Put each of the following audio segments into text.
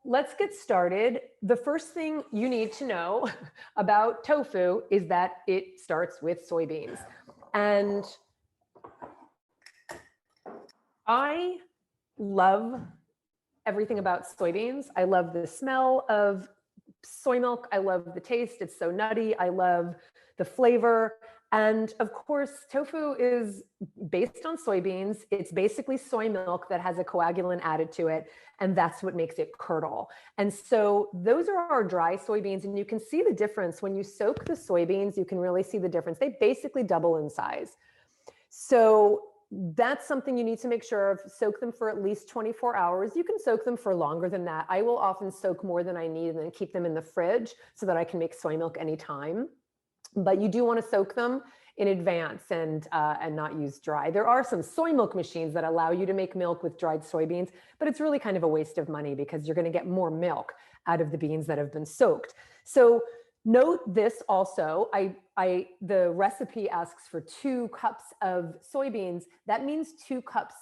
let's get started. The first thing you need to know about tofu is that it starts with soybeans. And I love everything about soybeans. I love the smell of soy milk. I love the taste. It's so nutty. I love the flavor. And of course, tofu is based on soybeans. It's basically soy milk that has a coagulant added to it. And that's what makes it curdle. And so those are our dry soybeans. And you can see the difference when you soak the soybeans. You can really see the difference. They basically double in size. So that's something you need to make sure of. Soak them for at least 24 hours. You can soak them for longer than that. I will often soak more than I need and then keep them in the fridge so that I can make soy milk anytime. But you do want to soak them in advance and not use dry. There are some soy milk machines that allow you to make milk with dried soybeans, but it's really kind of a waste of money because you're going to get more milk out of the beans that have been soaked. So note this also, the recipe asks for 2 cups of soybeans. That means 2 cups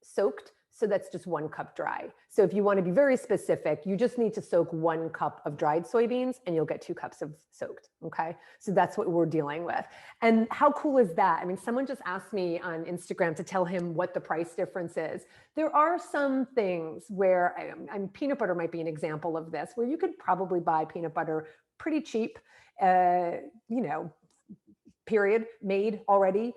soaked. So that's just 1 cup dry. So if you want to be very specific, you just need to soak 1 cup of dried soybeans and you'll get 2 cups of soaked. Okay. So that's what we're dealing with. And how cool is that? I mean, someone just asked me on Instagram to tell him what the price difference is. There are some things where peanut butter might be an example of this, where you could probably buy peanut butter pretty cheap, period, made already.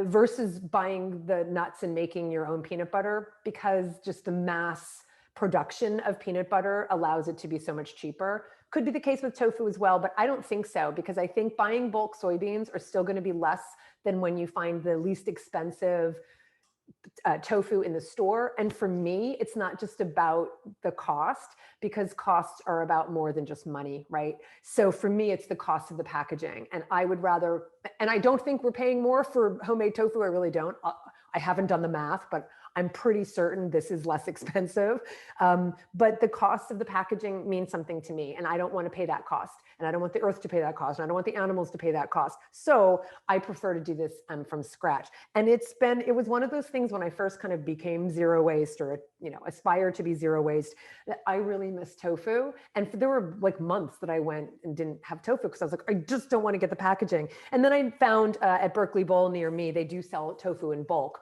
Versus buying the nuts and making your own peanut butter, because just the mass production of peanut butter allows it to be so much cheaper. Could be the case with tofu as well, but I don't think so, because I think buying bulk soybeans are still going to be less than when you find the least expensive tofu in the store. And for me, it's not just about the cost, because costs are about more than just money, right? So for me, it's the cost of the packaging. And I would rather, and I don't think we're paying more for homemade tofu. I really don't. I haven't done the math, but I'm pretty certain this is less expensive. But the cost of the packaging means something to me, and I don't want to pay that cost. And I don't want the earth to pay that cost. And I don't want the animals to pay that cost. So I prefer to do this from scratch. And it was one of those things when I first kind of became zero waste, or, aspired to be zero waste, that I really miss tofu. And there were like months that I went and didn't have tofu because I was like, I just don't want to get the packaging. And then I found at Berkeley Bowl near me, they do sell tofu in bulk.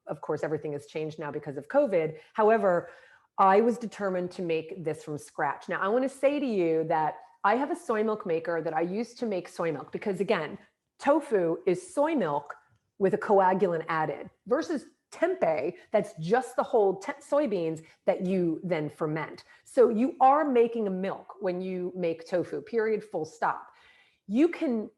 Of course, everything has changed now because of COVID. However, I was determined to make this from scratch. Now, I want to say to you that I have a soy milk maker that I use to make soy milk, because again, tofu is soy milk with a coagulant added, versus tempeh, that's just the whole soybeans that you then ferment. So you are making a milk when you make tofu, period, full stop. You can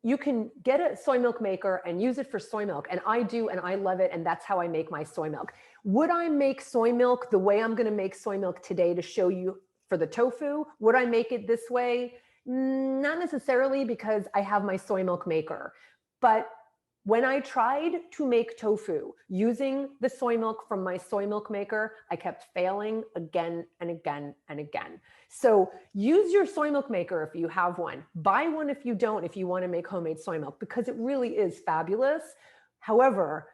get a soy milk maker and use it for soy milk. And I do, and I love it. And that's how I make my soy milk. Would I make soy milk the way I'm going to make soy milk today to show you for the tofu? Would I make it this way? Not necessarily, because I have my soy milk maker. But when I tried to make tofu using the soy milk from my soy milk maker, I kept failing again and again and again. So use your soy milk maker if you have one. Buy one if you don't, if you want to make homemade soy milk, because it really is fabulous. However,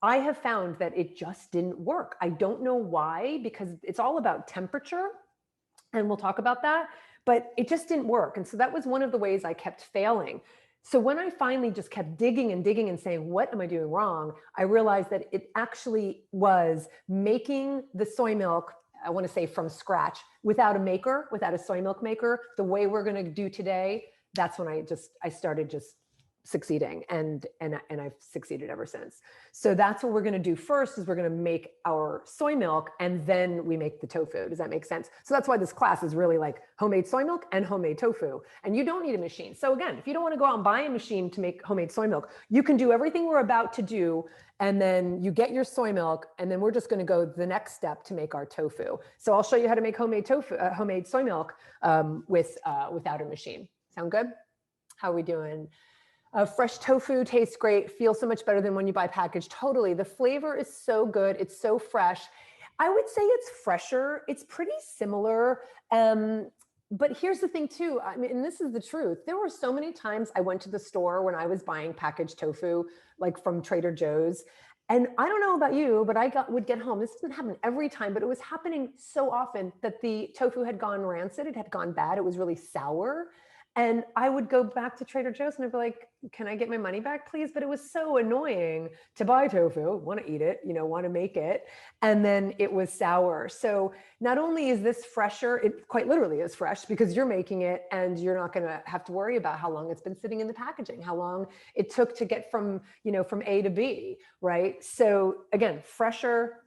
I have found that it just didn't work. I don't know why, because it's all about temperature, and we'll talk about that, but it just didn't work. And so that was one of the ways I kept failing. So when I finally just kept digging and digging and saying, what am I doing wrong? I realized that it actually was making the soy milk, I want to say from scratch, without a maker, without a soy milk maker, the way we're going to do today. That's when I started just succeeding, and I've succeeded ever since. So that's what we're going to do first, is we're going to make our soy milk, and then we make the tofu. Does that make sense? So that's why this class is really like homemade soy milk and homemade tofu. And you don't need a machine. So again, if you don't want to go out and buy a machine to make homemade soy milk, you can do everything we're about to do, and then you get your soy milk, and then we're just going to go the next step to make our tofu. So I'll show you how to make homemade tofu, homemade soy milk without a machine. Sound good? How are we doing? Fresh tofu tastes great, feels so much better than when you buy packaged. Totally. The flavor is so good. It's so fresh. I would say it's fresher. It's pretty similar. But here's the thing too. I mean, and this is the truth. There were so many times I went to the store when I was buying packaged tofu, like from Trader Joe's, And I don't know about you, but would get home. This doesn't happen every time, but it was happening so often that the tofu had gone rancid. It had gone bad. It was really sour. And I would go back to Trader Joe's and I'd be like, can I get my money back, please? But it was so annoying to buy tofu, want to eat it, want to make it. And then it was sour. So not only is this fresher, it quite literally is fresh because you're making it and you're not going to have to worry about how long it's been sitting in the packaging, how long it took to get from A to B, right? So again, fresher,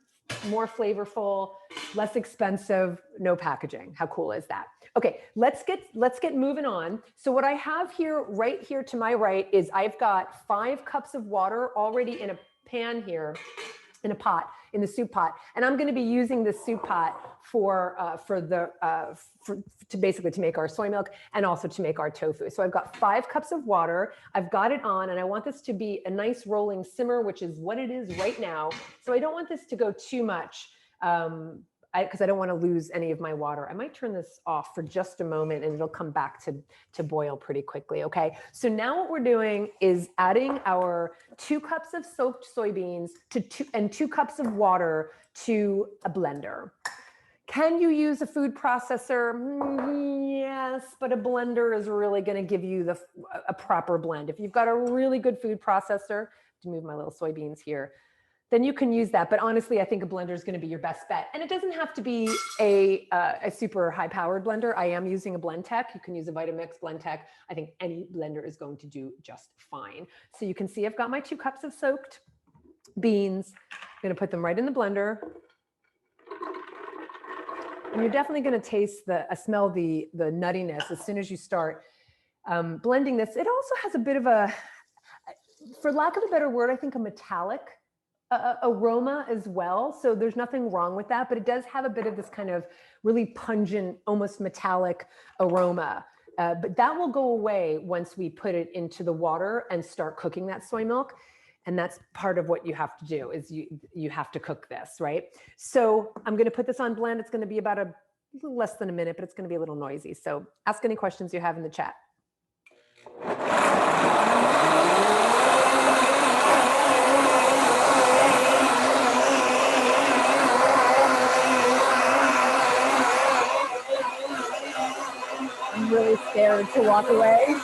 more flavorful, less expensive, no packaging. How cool is that? Okay, let's get moving on. So what I have here, right here to my right, is I've got 5 cups of water already in a pan here, in a pot, in the soup pot, and I'm going to be using the soup pot to basically to make our soy milk and also to make our tofu. So I've got 5 cups of water. I've got it on, and I want this to be a nice rolling simmer, which is what it is right now. So I don't want this to go too much. Because I don't want to lose any of my water. I might turn this off for just a moment and it'll come back to boil pretty quickly, okay? So now what we're doing is adding our 2 cups of soaked soybeans and 2 cups of water to a blender. Can you use a food processor? Yes, but a blender is really going to give you a proper blend. If you've got a really good food processor, to move my little soybeans here, then you can use that. But honestly, I think a blender is going to be your best bet. And it doesn't have to be a super high powered blender. I am using a Blendtec. You can use a Vitamix Blendtec. I think any blender is going to do just fine. So you can see I've got my 2 cups of soaked beans. I'm going to put them right in the blender. And you're definitely going to smell the nuttiness as soon as you start blending this. It also has a bit of a, for lack of a better word, I think a metallic aroma as well. So there's nothing wrong with that, but it does have a bit of this kind of really pungent, almost metallic aroma. But that will go away once we put it into the water and start cooking that soy milk. And that's part of what you have to do is you have to cook this, right? So I'm going to put this on blend. It's going to be about a little less than a minute, but it's going to be a little noisy. So ask any questions you have in the chat. I'm really scared to walk away.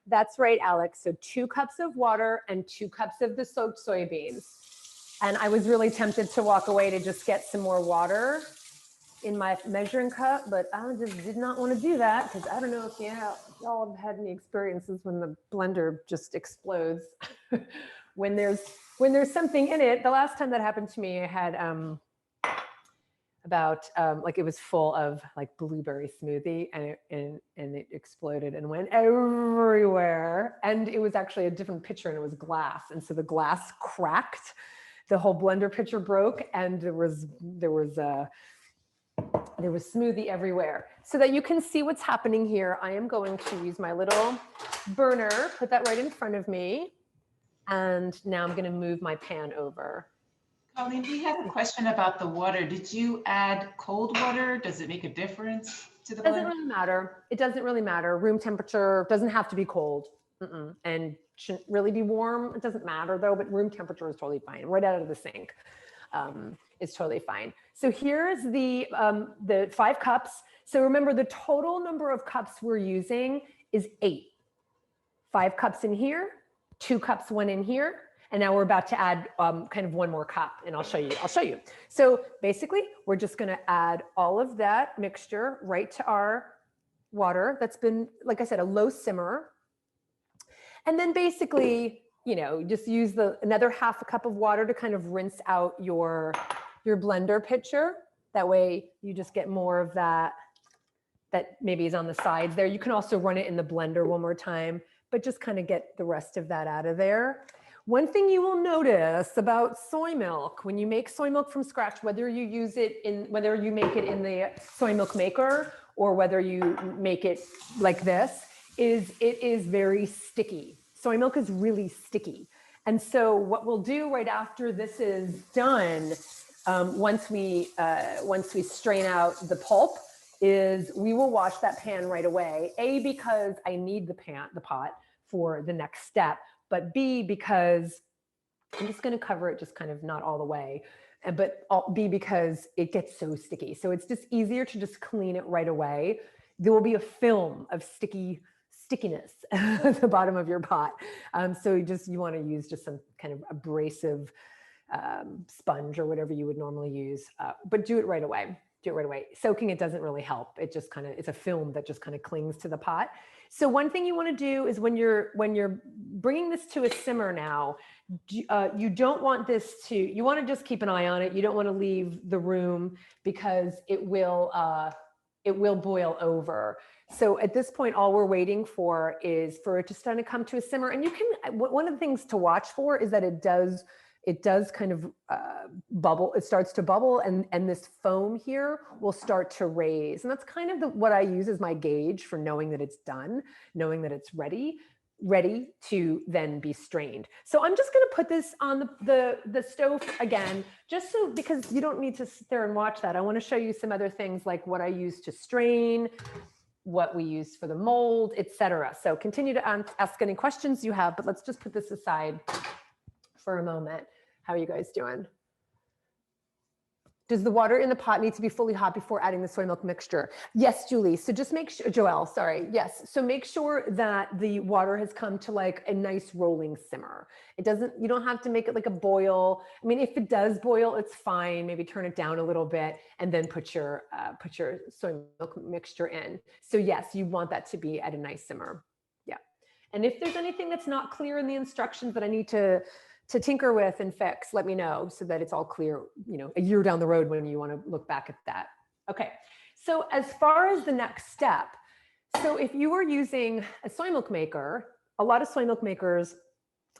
That's right, Alex. So 2 cups of water and 2 cups of the soaked soybeans. And I was really tempted to walk away to just get some more water in my measuring cup, but I just did not want to do that because I don't know if y'all have had any experiences when the blender just explodes. when there's something in it. The last time that happened to me, I had it was full of like blueberry smoothie and it exploded and went everywhere. And it was actually a different pitcher and it was glass. And so the glass cracked, the whole blender pitcher broke, and there was smoothie everywhere. So that you can see what's happening here, I am going to use my little burner, put that right in front of me. And now I'm going to move my pan over. Colleen, we have a question about the water. Did you add cold water? Does it make a difference to the blend? It doesn't really matter. It doesn't really matter. Room temperature doesn't have to be cold. And shouldn't really be warm. It doesn't matter though, but room temperature is totally fine. Right out of the sink is totally fine. So here's the 5 cups. So remember, the total number of cups we're using is 8. 5 cups in here, 2 cups went in here. And now we're about to add kind of 1 more cup, and I'll show you. So basically, we're just going to add all of that mixture right to our water that's been, like I said, a low simmer. And then basically, just use another half a cup of water to kind of rinse out your blender pitcher. That way you just get more of that maybe is on the sides there. You can also run it in the blender one more time, but just kind of get the rest of that out of there. One thing you will notice about soy milk, when you make soy milk from scratch, whether you make it in the soy milk maker or whether you make it like this, is it is very sticky. Soy milk is really sticky. And so what we'll do right after this is done, once we strain out the pulp, is we will wash that pan right away. A, because I need the pot for the next step, but B, because I'm just going to cover it just kind of not all the way, but B, because it gets so sticky. So it's just easier to just clean it right away. There will be a film of stickiness at the bottom of your pot. So you want to use just some kind of abrasive sponge or whatever you would normally use, but do it right away. Do it right away. Soaking it doesn't really help. It just it's a film that just kind of clings to the pot. So one thing you want to do is when you're bringing this to a simmer now, you don't want you want to just keep an eye on it. You don't want to leave the room because it will boil over. So at this point, all we're waiting for is for it to kind of come to a simmer. And one of the things to watch for is that it does kind of bubble. It starts to bubble, and this foam here will start to raise. And that's kind of what I use as my gauge for knowing that it's done, knowing that it's ready to then be strained. So I'm just going to put this on the stove again, just because you don't need to sit there and watch that. I want to show you some other things like what I use to strain, what we use for the mold, etc. So continue to ask any questions you have, but let's just put this aside for a moment. How are you guys doing? Does the water in the pot need to be fully hot before adding the soy milk mixture? Yes, Julie. So just make sure, Joelle, sorry. Yes. So make sure that the water has come to like a nice rolling simmer. You don't have to make it like a boil. I mean, if it does boil, it's fine. Maybe turn it down a little bit and then put your soy milk mixture in. So yes, you want that to be at a nice simmer. Yeah. And if there's anything that's not clear in the instructions that I need to tinker with and fix, let me know so that it's all clear, a year down the road when you want to look back at that. Okay, so as far as the next step, so if you were using a soy milk maker, a lot of soy milk makers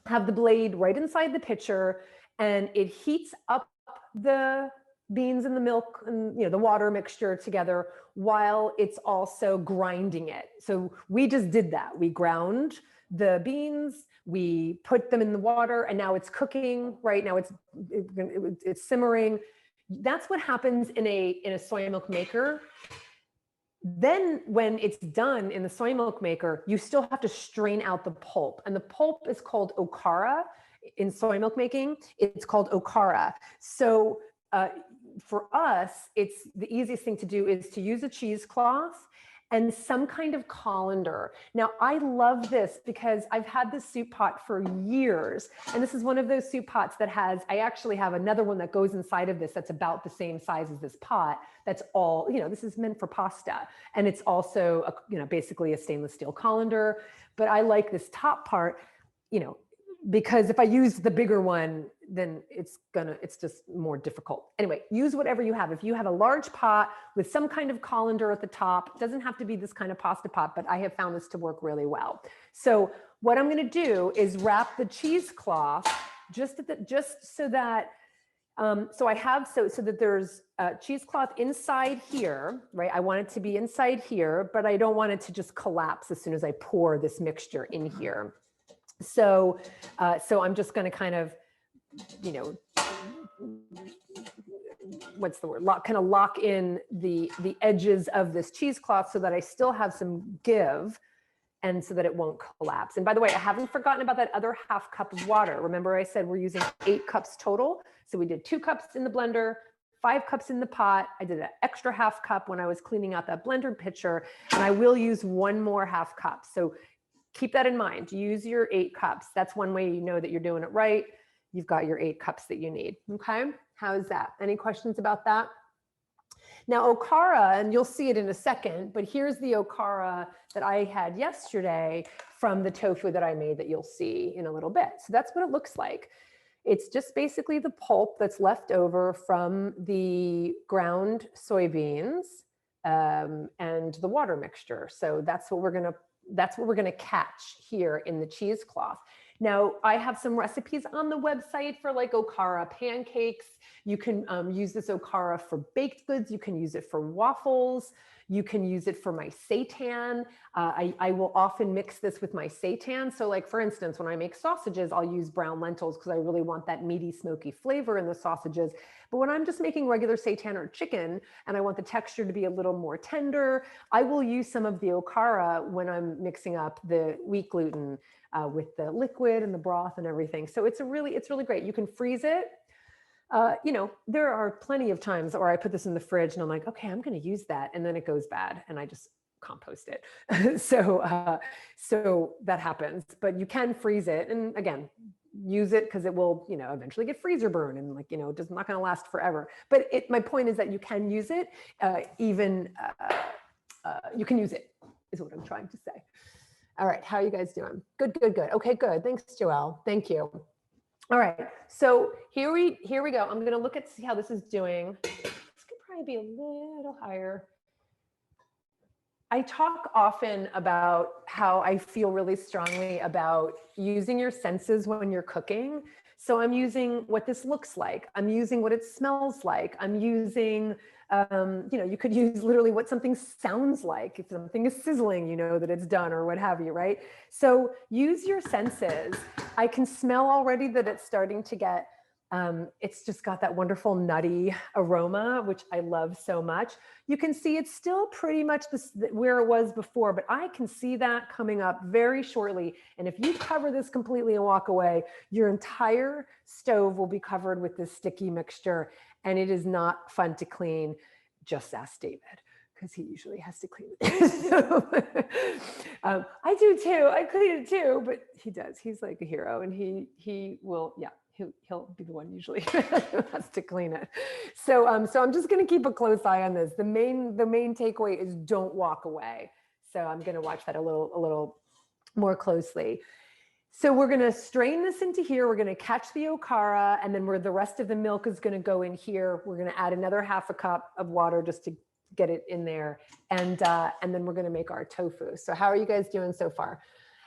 have the blade right inside the pitcher and it heats up the beans and the milk and the water mixture together while it's also grinding it. So we just did that. We ground the beans, we put them in the water, and now it's cooking, right? Now it's simmering. That's what happens in a soy milk maker. Then when it's done in the soy milk maker, you still have to strain out the pulp. And the pulp is called okara. In soy milk making, it's called okara. So for us, it's the easiest thing to do is to use a cheesecloth and some kind of colander. Now, I love this because I've had this soup pot for years. And this is one of those soup pots that I actually have another one that goes inside of this that's about the same size as this pot. That's all, this is meant for pasta. And it's also, basically a stainless steel colander. But I like this top part, because if I use the bigger one, then it's just more difficult. Anyway, use whatever you have. If you have a large pot with some kind of colander at the top, it doesn't have to be this kind of pasta pot, but I have found this to work really well. So what I'm going to do is wrap the cheesecloth so that there's a cheesecloth inside here, right? I want it to be inside here, but I don't want it to just collapse as soon as I pour this mixture in here. So I'm just going to kind of, what's the word? Lock in the edges of this cheesecloth so that I still have some give and so that it won't collapse. And by the way, I haven't forgotten about that other half cup of water. Remember I said we're using 8 cups total. So we did 2 cups in the blender, 5 cups in the pot. I did an extra half cup when I was cleaning out that blender pitcher, and I will use 1 more half cup. So keep that in mind. Use your 8 cups. That's one way you know that you're doing it right. You've got your 8 cups that you need. Okay, how is that? Any questions about that? Now okara, and you'll see it in a second, but here's the okara that I had yesterday from the tofu that I made that you'll see in a little bit. So that's what it looks like. It's just basically the pulp that's left over from the ground soybeans and the water mixture. So that's what we're gonna catch here in the cheesecloth. Now, I have some recipes on the website for like okara pancakes. You can use this okara for baked goods. You can use it for waffles. You can use it for my seitan. I will often mix this with my seitan. So like, for instance, when I make sausages, I'll use brown lentils because I really want that meaty, smoky flavor in the sausages. But when I'm just making regular seitan or chicken and I want the texture to be a little more tender, I will use some of the okara when I'm mixing up the wheat gluten with the liquid and the broth and everything. So it's really great. You can freeze it. You know, there are plenty of times where I put this in the fridge and I'm like, okay, I'm going to use that. And then it goes bad and I just compost it. So that happens, but you can freeze it. And again, use it because it will, you know, eventually get freezer burn and like, you know, it's not going to last forever. But my point is that you can use it, you can use it is what I'm trying to say. All right, how are you guys doing? Good. Okay, good. Thanks, Joelle. Thank you. All right, so here we go. I'm gonna look at see how this is doing. This could probably be a little higher. I talk often about how I feel really strongly about using your senses when you're cooking. So I'm using what this looks like. I'm using what it smells like. I'm using, you know, you could use literally what something sounds like. If something is sizzling, you know that it's done or what have you, right? So use your senses. I can smell already that it's starting to get, it's just got that wonderful nutty aroma, which I love so much. You can see it's still pretty much where it was before, but I can see that coming up very shortly. And if you cover this completely and walk away, your entire stove will be covered with this sticky mixture, and it is not fun to clean. Just ask David, because he usually has to clean it. I do too. I clean it too, but he does. He's like a hero, and he will, yeah. He'll be the one usually who has to clean it. So I'm just going to keep a close eye on this. The main takeaway is don't walk away. So I'm going to watch that a little more closely. So we're going to strain this into here. We're going to catch the okara, and then the rest of the milk is going to go in here. We're going to add another half a cup of water just to get it in there, and then we're going to make our tofu. So how are you guys doing so far?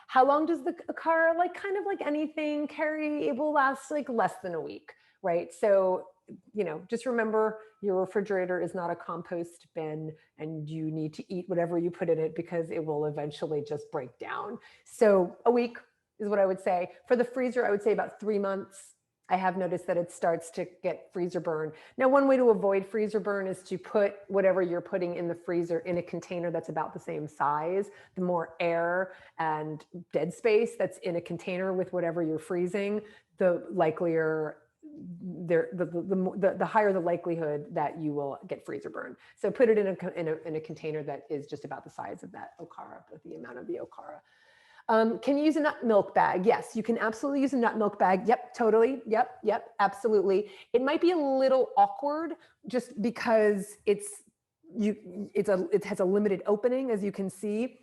How long does the okara, like kind of like anything, carry? It will last like less than a week, right? So, you know, just remember your refrigerator is not a compost bin, and you need to eat whatever you put in it because it will eventually just break down. So a week is what I would say. For the freezer, I would say about 3 months. I have noticed that it starts to get freezer burn. Now, one way to avoid freezer burn is to put whatever you're putting in the freezer in a container that's about the same size. The more air and dead space that's in a container with whatever you're freezing, the likelier the higher the likelihood that you will get freezer burn. So put it in a container that is just about the size of that okara, the amount of the okara. Can you use a nut milk bag? Yes, you can absolutely use a nut milk bag. Yep, totally. Yep, absolutely. It might be a little awkward just because it has a limited opening, as you can see.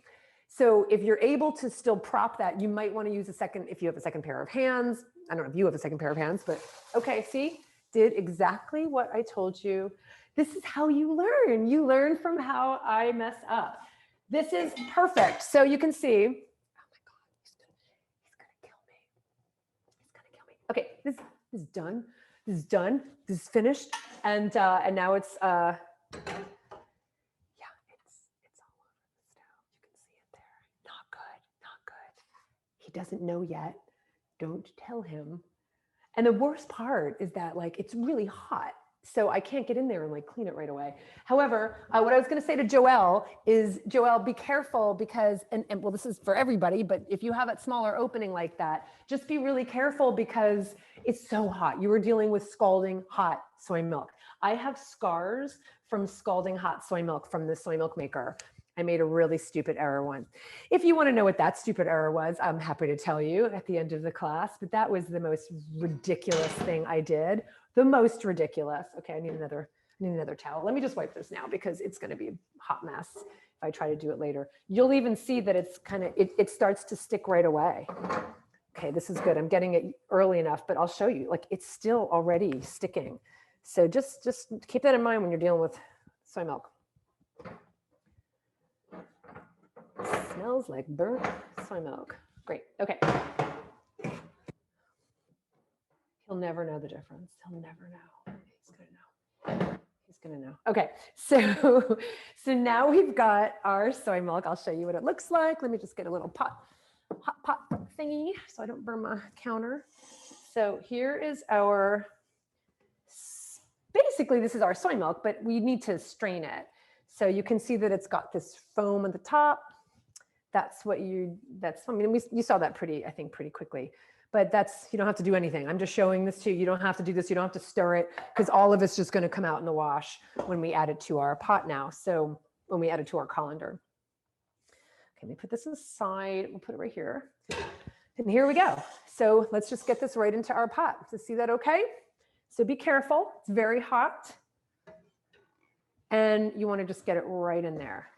So if you're able to still prop that, you might want to use if you have a second pair of hands. I don't know if you have a second pair of hands, but okay, see, did exactly what I told you. This is how you learn. You learn from how I mess up. This is perfect. So you can see, okay, this is done. This is done. This is finished, and now it's yeah, it's all over the stove. You can see it there. Not good. Not good. He doesn't know yet. Don't tell him. And the worst part is that like it's really hot. So I can't get in there and like clean it right away. However, what I was going to say to Joelle is, Joelle, be careful because, and well, this is for everybody, but if you have a smaller opening like that, just be really careful because it's so hot. You were dealing with scalding hot soy milk. I have scars from scalding hot soy milk from the soy milk maker. I made a really stupid error once. If you want to know what that stupid error was, I'm happy to tell you at the end of the class, but that was the most ridiculous thing I did. The most ridiculous. Okay, I need another towel. Let me just wipe this now because it's going to be a hot mess if I try to do it later. You'll even see that it's kind of, it starts to stick right away. Okay, this is good. I'm getting it early enough, but I'll show you, like it's still already sticking. So just keep that in mind when you're dealing with soy milk. It smells like burnt soy milk. Great, okay. He'll never know the difference. He'll never know. He's gonna know. He's gonna know. Okay, so now we've got our soy milk. I'll show you what it looks like. Let me just get a little hot pot thingy so I don't burn my counter. So here is our, basically this is our soy milk, but we need to strain it. So you can see that it's got this foam at the top. That's what you, I mean, you saw that I think pretty quickly, but you don't have to do anything. I'm just showing this to you. You don't have to do this. You don't have to stir it because all of it's just going to come out in the wash when we add it to our pot now. So when we add it to our colander. Okay, let me put this aside. We'll put it right here. And here we go. So let's just get this right into our pot. So see that okay? So be careful. It's very hot. And you want to just get it right in there.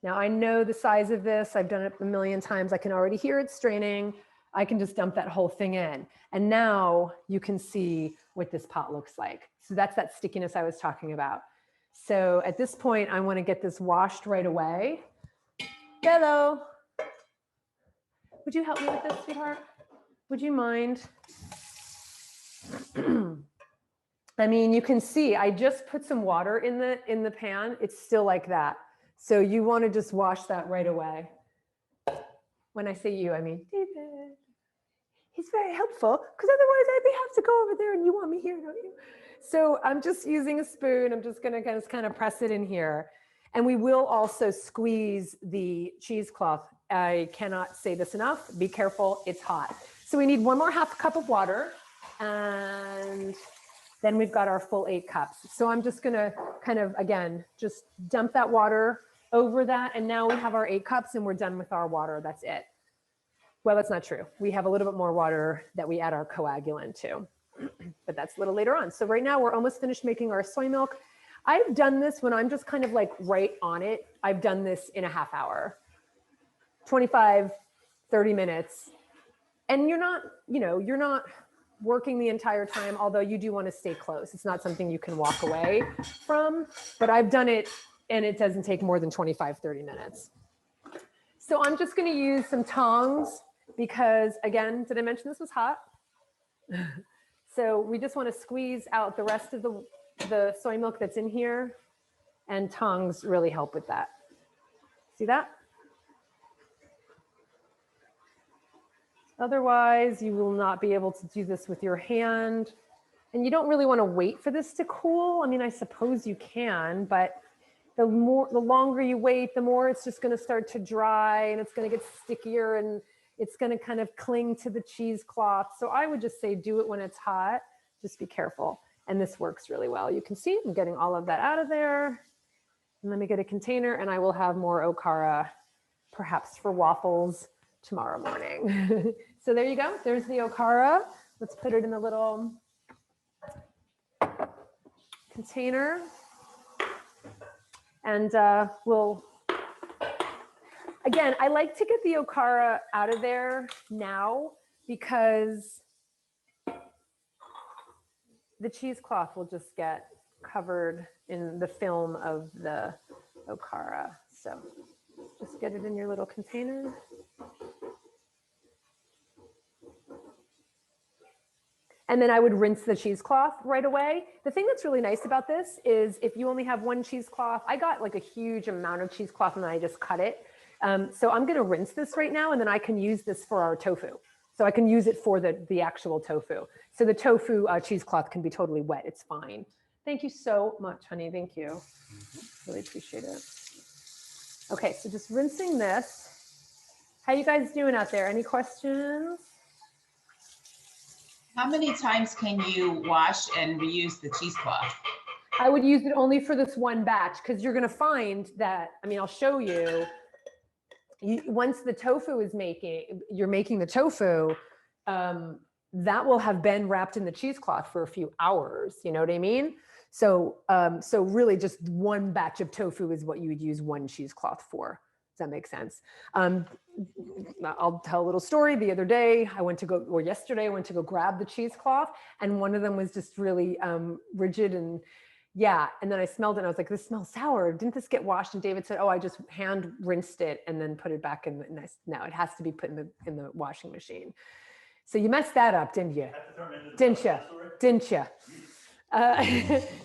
Now I know the size of this. I've done it a million times. I can already hear it straining. I can just dump that whole thing in. And now you can see what this pot looks like. So that's that stickiness I was talking about. So at this point, I want to get this washed right away. Hello. Would you help me with this, sweetheart? Would you mind? I mean, you can see I just put some water in the pan. It's still like that. So you want to just wash that right away. When I say you, I mean David. He's very helpful because otherwise I'd have to go over there and you want me here, don't you? So I'm just using a spoon. I'm just going to kind of press it in here. And we will also squeeze the cheesecloth. I cannot say this enough. Be careful, it's hot. So we need 1 more half cup of water. And then we've got our full 8 cups. So I'm just gonna kind of, again, just dump that water over that. And now we have our 8 cups and we're done with our water. That's it. Well, that's not true. We have a little bit more water that we add our coagulant to, but that's a little later on. So right now we're almost finished making our soy milk. I've done this when I'm just kind of like right on it. I've done this in a half hour, 25, 30 minutes. And you're not working the entire time, although you do want to stay close. It's not something you can walk away from, but I've done it and it doesn't take more than 25, 30 minutes. So I'm just going to use some tongs because, again, did I mention this was hot? So we just want to squeeze out the rest of the soy milk that's in here, and tongs really help with that. See that? Otherwise, you will not be able to do this with your hand. And you don't really want to wait for this to cool. I mean, I suppose you can, but the longer you wait, the more it's just going to start to dry and it's going to get stickier and it's going to kind of cling to the cheesecloth. So I would just say do it when it's hot. Just be careful. And this works really well. You can see I'm getting all of that out of there. And let me get a container and I will have more okara, perhaps for waffles tomorrow morning. So there you go. There's the okara. Let's put it in a little container. And again, I like to get the okara out of there now because the cheesecloth will just get covered in the film of the okara. So just get it in your little container. And then I would rinse the cheesecloth right away. The thing that's really nice about this is if you only have 1 cheesecloth, I got like a huge amount of cheesecloth and then I just cut it. So I'm gonna rinse this right now and then I can use this for our tofu. So I can use it for the actual tofu. So the tofu cheesecloth can be totally wet, it's fine. Thank you so much, honey, thank you. Really appreciate it. Okay, so just rinsing this. How you guys doing out there? Any questions? How many times can you wash and reuse the cheesecloth? I would use it only for this one batch because you're going to find that, I mean, I'll show you, once the tofu is you're making the tofu, that will have been wrapped in the cheesecloth for a few hours. You know what I mean? So, so really just one batch of tofu is what you would use 1 cheesecloth for. Does that make sense? I'll tell a little story. The other day yesterday I went to go grab the cheesecloth and one of them was just really rigid and yeah. And then I smelled it and I was like, this smells sour. Didn't this get washed? And David said, oh, I just hand rinsed it and then put it back in no, it has to be put in the washing machine. So you messed that up, didn't you? Didn't you?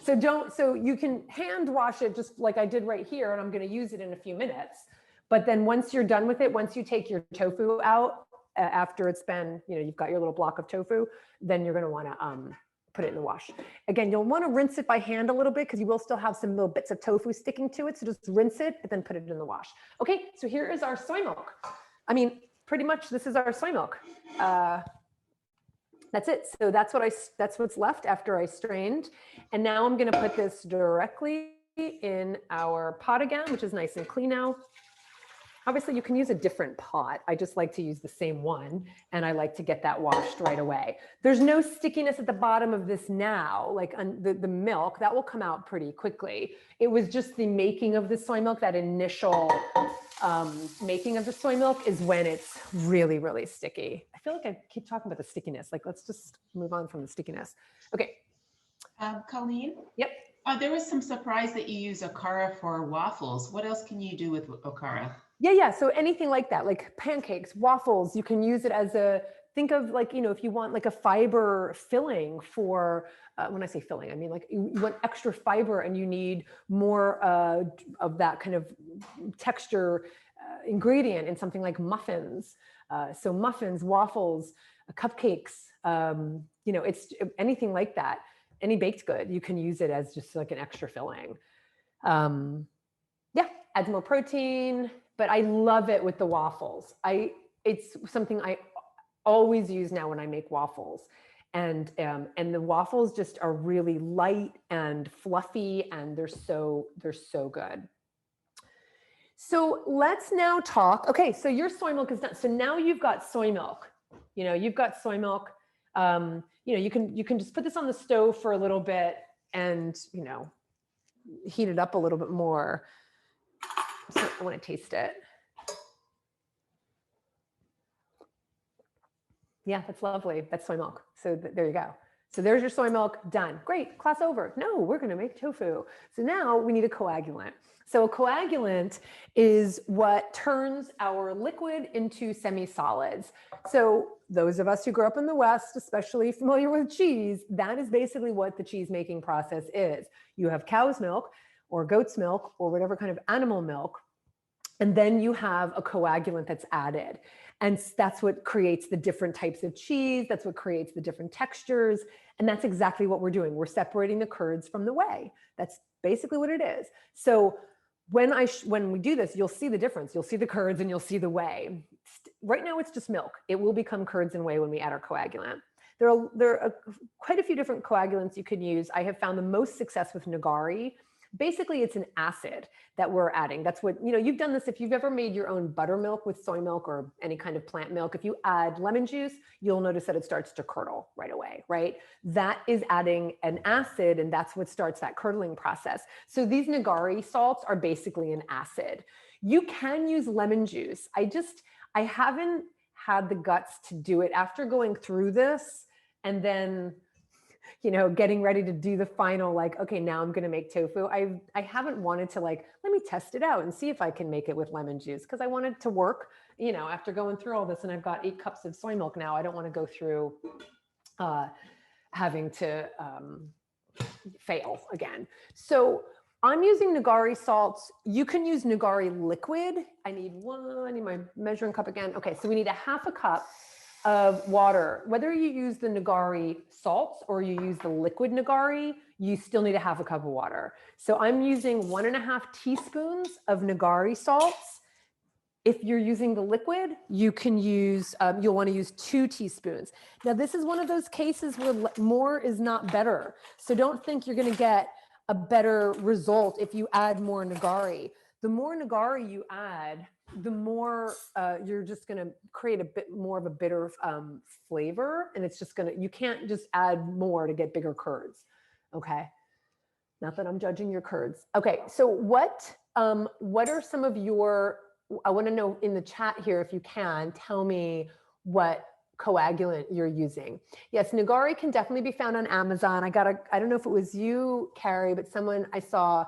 So you can hand wash it just like I did right here, and I'm going to use it in a few minutes. But then once you're done with it, once you take your tofu out, after it's been, you've got your little block of tofu, then you're going to want to put it in the wash. Again, you'll want to rinse it by hand a little bit because you will still have some little bits of tofu sticking to it. So just rinse it, but then put it in the wash. Okay, so here is our soy milk. I mean, pretty much this is our soy milk. That's it. So that's what's left after I strained. And now I'm going to put this directly in our pot again, which is nice and clean now. Obviously, you can use a different pot. I just like to use the same one, and I like to get that washed right away. There's no stickiness at the bottom of this now, like the milk, that will come out pretty quickly. It was just the making of the soy milk, that initial making of the soy milk is when it's really, really sticky. I feel like I keep talking about the stickiness. Like, let's just move on from the stickiness. Okay. Colleen? Yep. There was some surprise that you use okara for waffles. What else can you do with okara? Yeah. So anything like that, like pancakes, waffles, you can use it as think of like, if you want like a fiber filling for, when I say filling, I mean like you want extra fiber and you need more of that kind of texture ingredient in something like muffins. So muffins, waffles, cupcakes, it's anything like that. Any baked good, you can use it as just like an extra filling. Adds more protein, but I love it with the waffles. It's something I always use now when I make waffles. And the waffles just are really light and fluffy, and they're so good. So let's now talk. Okay, so your soy milk is done. So now you've got soy milk. You've got soy milk. You can just put this on the stove for a little bit and heat it up a little bit more. So I want to taste it. Yeah, that's lovely. That's soy milk. So there you go. So there's your soy milk, done. Great, class over. No, we're going to make tofu. So now we need a coagulant. So a coagulant is what turns our liquid into semi-solids. So those of us who grew up in the West, especially familiar with cheese, that is basically what the cheese making process is. You have cow's milk or goat's milk or whatever kind of animal milk, and then you have a coagulant that's added. And that's what creates the different types of cheese. That's what creates the different textures. And that's exactly what we're doing. We're separating the curds from the whey. That's basically what it is. So when we do this, you'll see the difference. You'll see the curds and you'll see the whey. Right now, it's just milk. It will become curds and whey when we add our coagulant. There are quite a few different coagulants you can use. I have found the most success with nigari. Basically, it's an acid that we're adding. That's what, you've done this if you've ever made your own buttermilk with soy milk or any kind of plant milk. If you add lemon juice, you'll notice that it starts to curdle right away, right? That is adding an acid, and that's what starts that curdling process. So these nigari salts are basically an acid. You can use lemon juice. I haven't had the guts to do it after going through this and then getting ready to do the final, like, okay, now I'm going to make tofu. I haven't wanted to let me test it out and see if I can make it with lemon juice, because I want it to work, after going through all this, and I've got 8 cups of soy milk now. I don't want to go through having to fail again. So I'm using nigari salts. You can use nigari liquid. I need my measuring cup again. Okay, so we need a 1/2 cup of water. Whether you use the nigari salts or you use the liquid nigari, you still need a 1/2 cup of water. So I'm using 1.5 teaspoons of nigari salts. If you're using the liquid, you can use, you'll want to use 2 teaspoons. Now, this is one of those cases where more is not better. So don't think you're going to get a better result if you add more nigari. The more nigari you add, the more you're just going to create a bit more of a bitter flavor. And it's just you can't just add more to get bigger curds. Okay. Not that I'm judging your curds. Okay. So what are some of I want to know in the chat here, if you can tell me what coagulant you're using. Yes, nigari can definitely be found on Amazon. I don't know if it was you, Carrie, but someone I saw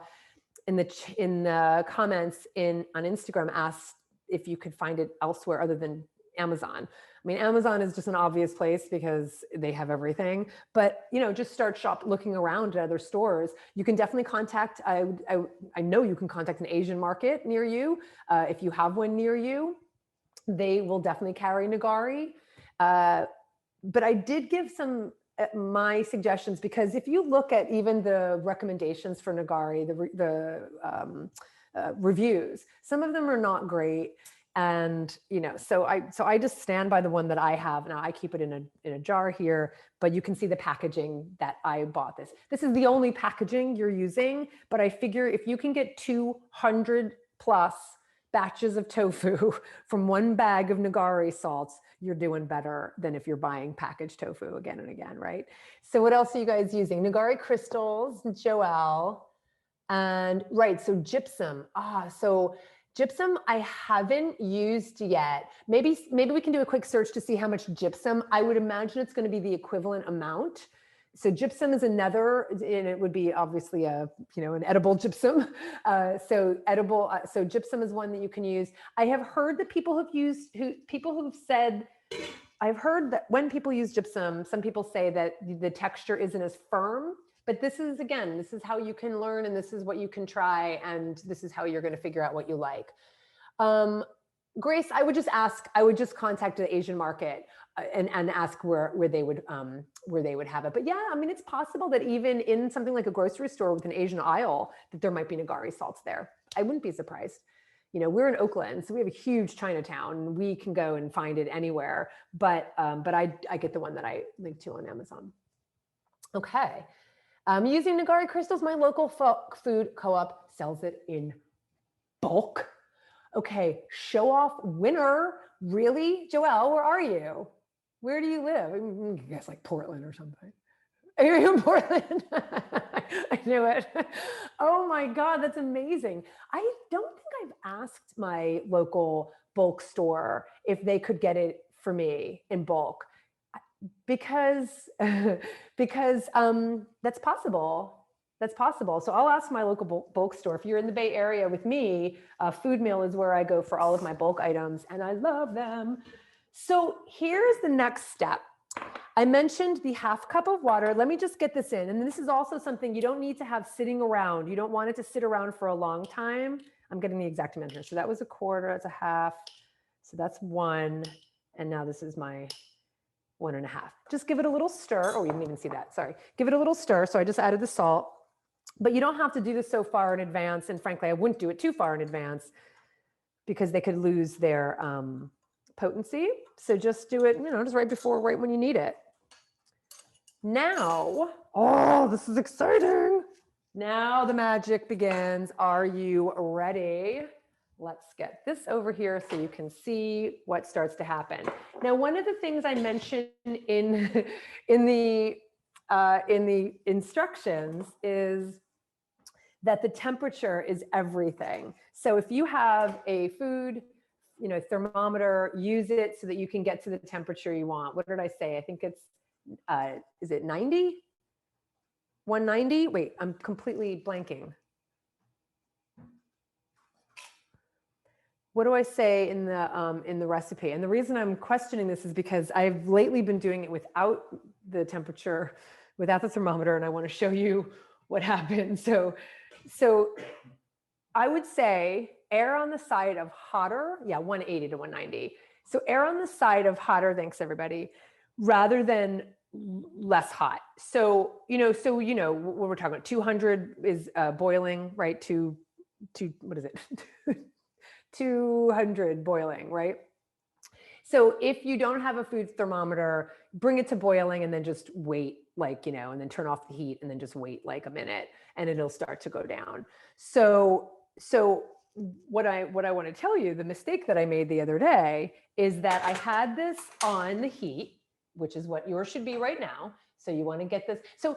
in the comments on Instagram asked if you could find it elsewhere other than Amazon. I mean, Amazon is just an obvious place because they have everything, but just start looking around at other stores. You can definitely contact, I know you can contact an Asian market near you. If you have one near you, they will definitely carry nigari. But I did give some my suggestions, because if you look at even the recommendations for nigari, the reviews, some of them are not great. And, so I just stand by the one that I have. Now I keep it in a jar here, but you can see the packaging that I bought this. This is the only packaging you're using, but I figure if you can get 200 plus batches of tofu from one bag of nigari salts, you're doing better than if you're buying packaged tofu again and again, right? So what else are you guys using? Nigari crystals, Joelle, and right, so gypsum. So gypsum I haven't used yet. Maybe we can do a quick search to see how much gypsum. I would imagine it's going to be the equivalent amount. So gypsum is another, and it would be obviously an edible gypsum. So gypsum is one that you can use. I have heard that I've heard that when people use gypsum, some people say that the texture isn't as firm. But this is how you can learn, and this is what you can try, and this is how you're going to figure out what you like. Grace, I would just contact the Asian market and ask where they would have it. But yeah, I mean, it's possible that even in something like a grocery store with an Asian aisle, that there might be nigari salts there. I wouldn't be surprised. We're in Oakland, so we have a huge Chinatown. We can go and find it anywhere. But I get the one that I linked to on Amazon. Okay. Using nigari crystals, my local food co-op sells it in bulk. Okay, show off winner. Really? Joelle, where are you? Where do you live? I guess like Portland or something. Are you in Portland? I knew it. Oh my God, that's amazing. I don't think I've asked my local bulk store if they could get it for me in bulk. Because that's possible. That's possible. So I'll ask my local bulk store. If you're in the Bay Area with me, Food Mill is where I go for all of my bulk items, and I love them. So here's the next step. I mentioned the half cup of water. Let me just get this in. And this is also something you don't need to have sitting around. You don't want it to sit around for a long time. I'm getting the exact amount here. So that was a quarter, that's a half. So that's one. And now this is my 1.5. Just give it a little stir. Oh, you didn't even see that. Sorry. Give it a little stir. So I just added the salt, but you don't have to do this so far in advance. And frankly, I wouldn't do it too far in advance because they could lose their potency. So just do it, just right when you need it. Now, oh, this is exciting. Now the magic begins. Are you ready? Let's get this over here so you can see what starts to happen. Now, one of the things I mentioned in the instructions is that the temperature is everything. So if you have a food, thermometer, use it so that you can get to the temperature you want. What did I say? I think it's, is it 90? 190? Wait, I'm completely blanking. What do I say in the recipe? And the reason I'm questioning this is because I've lately been doing it without the temperature, without the thermometer, and I want to show you what happens. So I would say err on the side of hotter. Yeah, 180 to 190. So err on the side of hotter, thanks everybody, rather than less hot. So, when we're talking about 200 is boiling, right? What is it? 200 boiling, right? So if you don't have a food thermometer, bring it to boiling and then just wait, and then turn off the heat and then just wait like a minute and it'll start to go down. So what I want to tell you, the mistake that I made the other day is that I had this on the heat, which is what yours should be right now. So you want to get this. So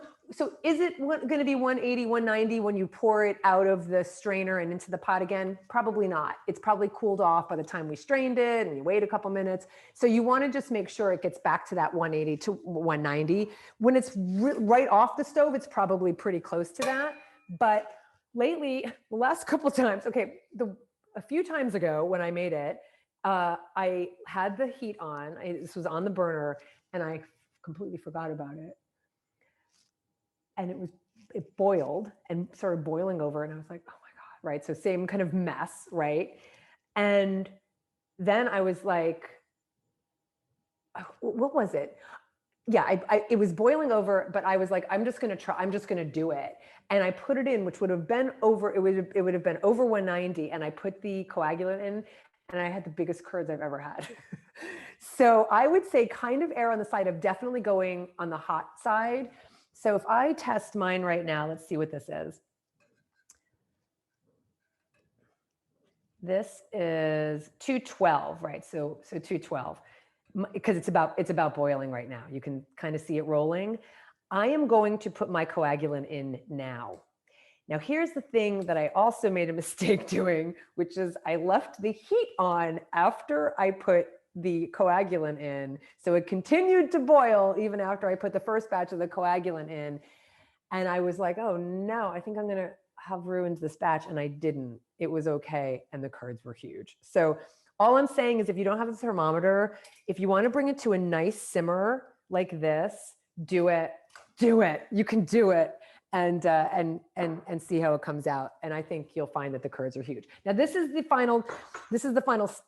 is it going to be 180, 190 when you pour it out of the strainer and into the pot again? Probably not. It's probably cooled off by the time we strained it and you wait a couple minutes. So you want to just make sure it gets back to that 180 to 190. When it's right off the stove, it's probably pretty close to that. But lately, the last couple of times, a few times ago when I made it, I had the heat on. This was on the burner, and I completely forgot about it. And it boiled and started boiling over, and I was like, oh my God, right? So same kind of mess, right? And then I was like, what was it? Yeah, it was boiling over, but I was like, I'm just going to do it. And I put it in, which would have been over, it would have been over 190. And I put the coagulant in, and I had the biggest curds I've ever had. So I would say kind of err on the side of definitely going on the hot side. So if I test mine right now, let's see what this is. This is 212, right? So 212. Because it's about boiling right now. You can kind of see it rolling. I am going to put my coagulant in now. Now, here's the thing that I also made a mistake doing, which is I left the heat on after I put the coagulant in. So it continued to boil even after I put the first batch of the coagulant in. And I was like, oh no, I think I'm going to have ruined this batch. And I didn't. It was okay. And the curds were huge. So all I'm saying is if you don't have a thermometer, if you want to bring it to a nice simmer like this, do it. You can do it and see how it comes out. And I think you'll find that the curds are huge. Now this is the final,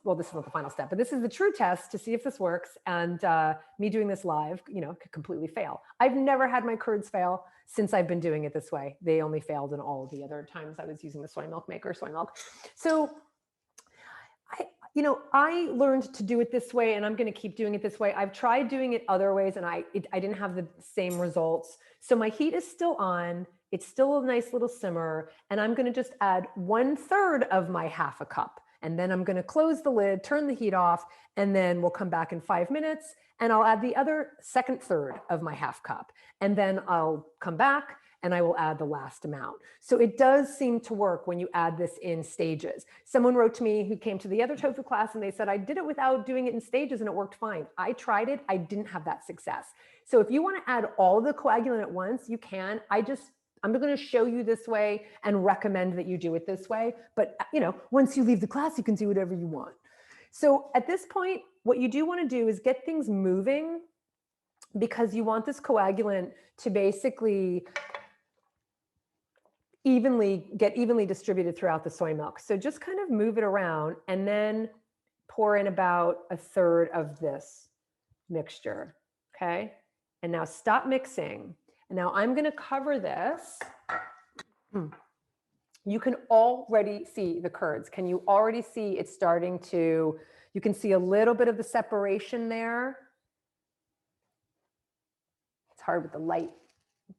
well, this is not the final step, but this is the true test to see if this works. And me doing this live, could completely fail. I've never had my curds fail since I've been doing it this way. They only failed in all of the other times I was using the soy milk maker, soy milk. So I learned to do it this way, and I'm going to keep doing it this way. I've tried doing it other ways, and I didn't have the same results. So my heat is still on. It's still a nice little simmer, and I'm going to just add 1/3 of my half a cup. And then I'm going to close the lid, turn the heat off, and then we'll come back in 5 minutes, and I'll add the other second third of my half cup. And then I'll come back, and I will add the last amount. So it does seem to work when you add this in stages. Someone wrote to me who came to the other tofu class, and they said, I did it without doing it in stages and it worked fine. I tried it. I didn't have that success. So if you want to add all the coagulant at once, you can. I'm going to show you this way and recommend that you do it this way. But once you leave the class, you can do whatever you want. So at this point, what you do want to do is get things moving, because you want this coagulant to basically get evenly distributed throughout the soy milk. So just kind of move it around and then pour in about 1/3 of this mixture, okay? And now stop mixing. And now I'm gonna cover this. You can already see the curds. Can you already see it's starting to, you can see a little bit of the separation there. It's hard with the light,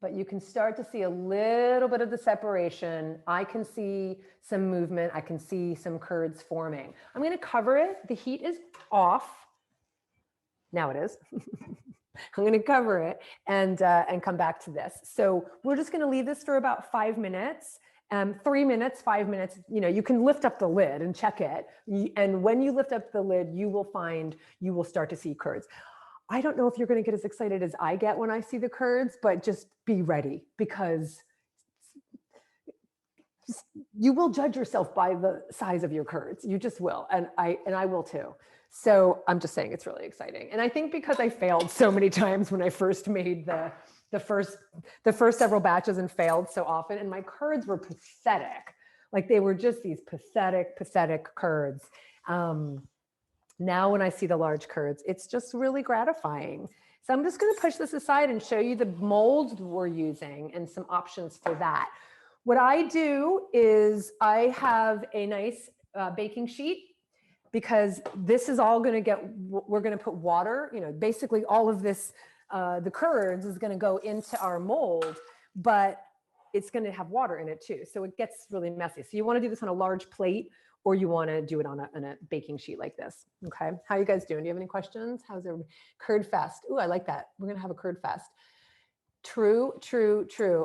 but you can start to see a little bit of the separation. I can see some movement. I can see some curds forming. I'm going to cover it. The heat is off. Now it is. I'm going to cover it and come back to this. So we're just going to leave this for about 5 minutes. 3 minutes, 5 minutes, you can lift up the lid and check it. And when you lift up the lid, you will start to see curds. I don't know if you're going to get as excited as I get when I see the curds, but just be ready, because you will judge yourself by the size of your curds. You just will. And I will too. So I'm just saying it's really exciting. And I think because I failed so many times when I first made the first several batches and failed so often, and my curds were pathetic. Like they were just these pathetic curds. Now when I see the large curds, it's just really gratifying. So I'm just going to push this aside and show you the molds we're using and some options for that. What I do is I have a nice baking sheet, because this is all going to we're going to put water, basically all of this, the curds is going to go into our mold, but it's going to have water in it too. So it gets really messy. So you want to do this on a large plate, or you want to do it on a baking sheet like this. Okay. How you guys doing? Do you have any questions? How's everybody? Curd fest. Ooh, I like that. We're going to have a curd fest. True.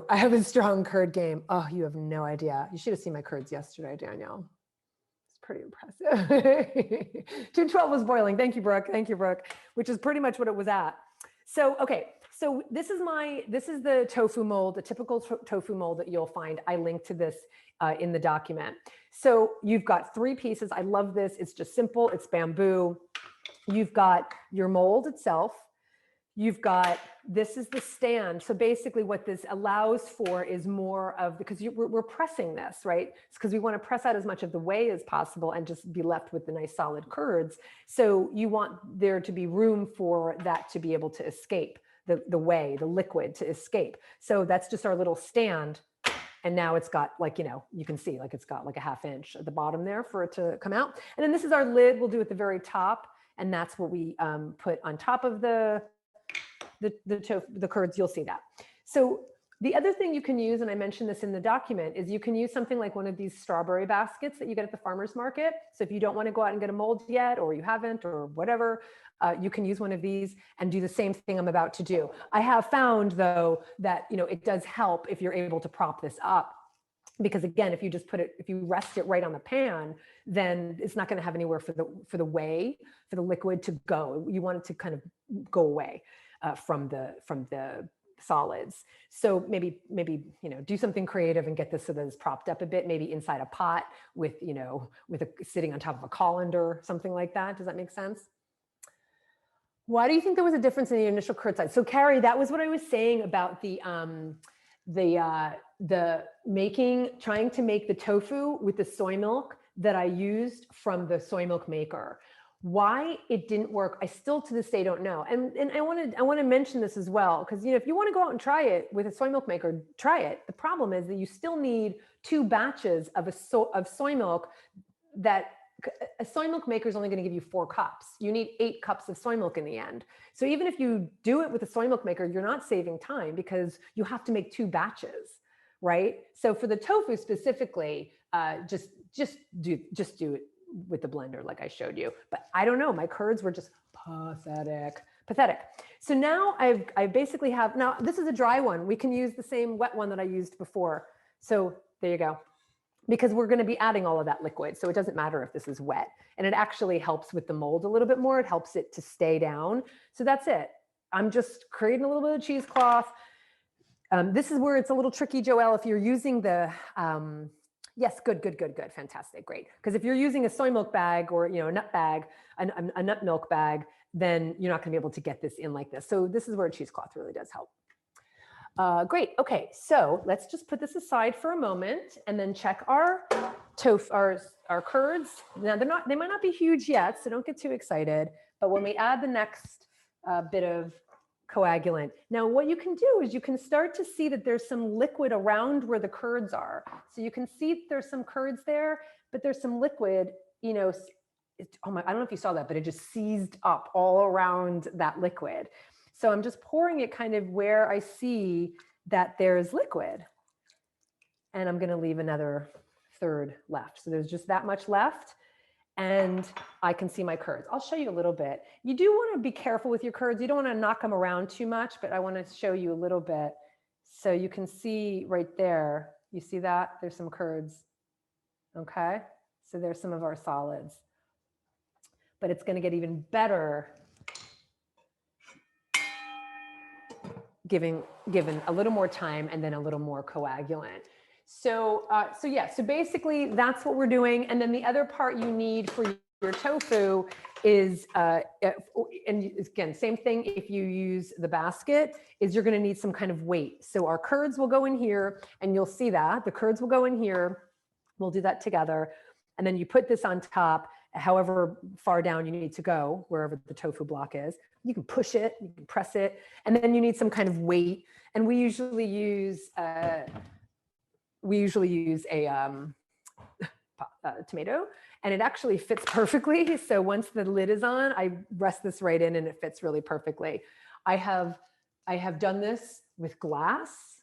I have a strong curd game. Oh, you have no idea. You should have seen my curds yesterday, Danielle. It's pretty impressive. 212 was boiling. Thank you, Brooke. Which is pretty much what it was at. So, okay. So this is the tofu mold, the typical tofu mold that you'll find. I linked to this in the document. So you've got 3 pieces. I love this. It's just simple. It's bamboo. You've got your mold itself. You've got, this is the stand. So basically what this allows for is more of, because we're pressing this, right? It's because we want to press out as much of the whey as possible and just be left with the nice solid curds. So you want there to be room for that to be able to escape, the whey, the liquid to escape. So that's just our little stand. And now it's got like, you can see like it's got like a 1/2 inch at the bottom there for it to come out. And then this is our lid we'll do at the very top. And that's what we put on top of the curds. You'll see that. So the other thing you can use, and I mentioned this in the document, is you can use something like one of these strawberry baskets that you get at the farmer's market. So if you don't want to go out and get a mold yet, or you haven't, or whatever, you can use one of these and do the same thing I'm about to do. I have found though that, it does help if you're able to prop this up. Because again, if you rest it right on the pan, then it's not going to have anywhere for the whey, for the liquid to go. You want it to kind of go away from the solids. So maybe do something creative and get this so that it's propped up a bit, maybe inside a pot with sitting on top of a colander, something like that. Does that make sense? Why do you think there was a difference in the initial curd size? So Carrie, that was what I was saying about trying to make the tofu with the soy milk that I used from the soy milk maker. Why it didn't work, I still to this day don't know. And I want to mention this as well, because if you want to go out and try it with a soy milk maker, try it. The problem is that you still need 2 batches of soy milk. That a soy milk maker is only going to give you 4 cups. You need 8 cups of soy milk in the end. So even if you do it with a soy milk maker, you're not saving time because you have to make 2 batches, right? So for the tofu specifically, just do it with the blender like I showed you. But I don't know, my curds were just pathetic. So now I basically have, now this is a dry one. We can use the same wet one that I used before. So there you go. Because we're going to be adding all of that liquid. So it doesn't matter if this is wet. And it actually helps with the mold a little bit more. It helps it to stay down. So that's it. I'm just creating a little bit of cheesecloth. This is where it's a little tricky, Joelle, if you're using the, yes, good, fantastic, great. Because if you're using a soy milk bag or a nut bag, a nut milk bag, then you're not going to be able to get this in like this. So this is where a cheesecloth really does help. Great. Okay, so let's just put this aside for a moment and then check our tofu, our curds. Now they might not be huge yet, so don't get too excited. But when we add the next bit of coagulant, now what you can do is you can start to see that there's some liquid around where the curds are. So you can see there's some curds there, but there's some liquid. Oh my, I don't know if you saw that, but it just seized up all around that liquid. So I'm just pouring it kind of where I see that there's liquid. And I'm going to leave another 1/3 left. So there's just that much left. And I can see my curds. I'll show you a little bit. You do want to be careful with your curds. You don't want to knock them around too much, but I want to show you a little bit. So you can see right there, you see that? There's some curds. Okay. So there's some of our solids. But it's going to get even better given a little more time and then a little more coagulant. So basically that's what we're doing. And then the other part you need for your tofu is, and again, same thing if you use the basket, is you're going to need some kind of weight. So our curds will go in here and you'll see that the curds will go in here. We'll do that together. And then you put this on top, however far down you need to go, wherever the tofu block is. You can push it, you can press it, and then you need some kind of weight. And we usually use a tomato, and it actually fits perfectly. So once the lid is on, I rest this right in and it fits really perfectly. I have done this with glass,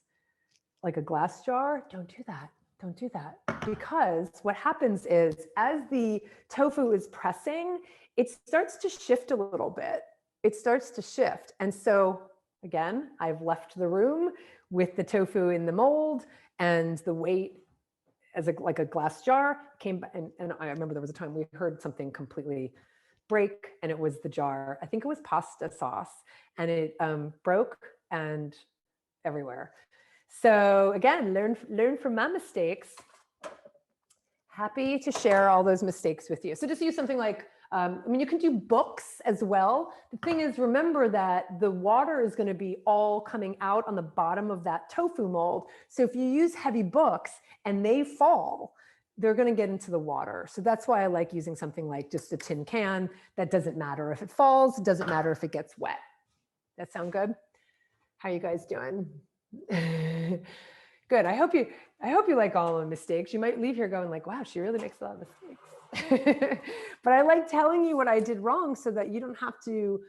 like a glass jar. Don't do that. Don't do that. Because what happens is as the tofu is pressing, it starts to shift a little bit. It starts to shift. And so again, I've left the room with the tofu in the mold and the weight as like a glass jar came, and I remember there was a time we heard something completely break and it was the jar. I think it was pasta sauce and it broke and everywhere. So again, learn from my mistakes. Happy to share all those mistakes with you. So just use something like, I mean, you can do books as well. The thing is, remember that the water is going to be all coming out on the bottom of that tofu mold. So if you use heavy books and they fall, they're going to get into the water. So that's why I like using something like just a tin can. That doesn't matter if it falls. It doesn't matter if it gets wet. That sound good? How are you guys doing? Good. I hope you like all the mistakes. You might leave here going like, wow, she really makes a lot of mistakes. But I like telling you what I did wrong so that you don't have to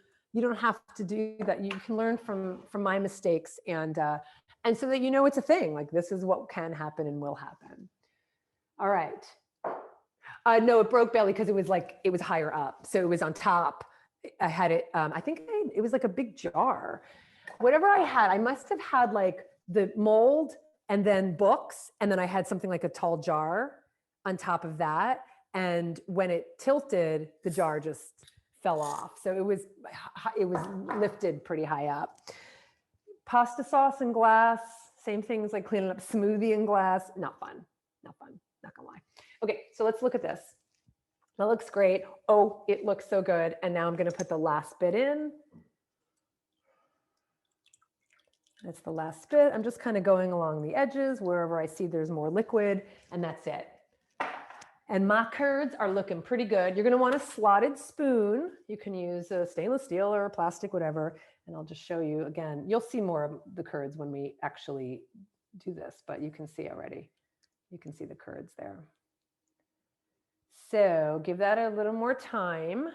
do that. You can learn from my mistakes and so that you know it's a thing. Like this is what can happen and will happen. All right. No, it broke belly because it was higher up. So it was on top. I had it, I think it was like a big jar. Whatever I had, I must have had like the mold and then books. And then I had something like a tall jar on top of that. And when it tilted, the jar just fell off. So it was lifted pretty high up. Pasta sauce in glass, same things like cleaning up smoothie in glass. Not fun, not gonna lie. Okay, so let's look at this. That looks great. Oh, it looks so good. And now I'm gonna put the last bit in. That's the last bit. I'm just kind of going along the edges wherever I see there's more liquid, and that's it. And my curds are looking pretty good. You're going to want a slotted spoon. You can use a stainless steel or plastic, whatever. And I'll just show you again. You'll see more of the curds when we actually do this, but you can see already. You can see the curds there. So give that a little more time.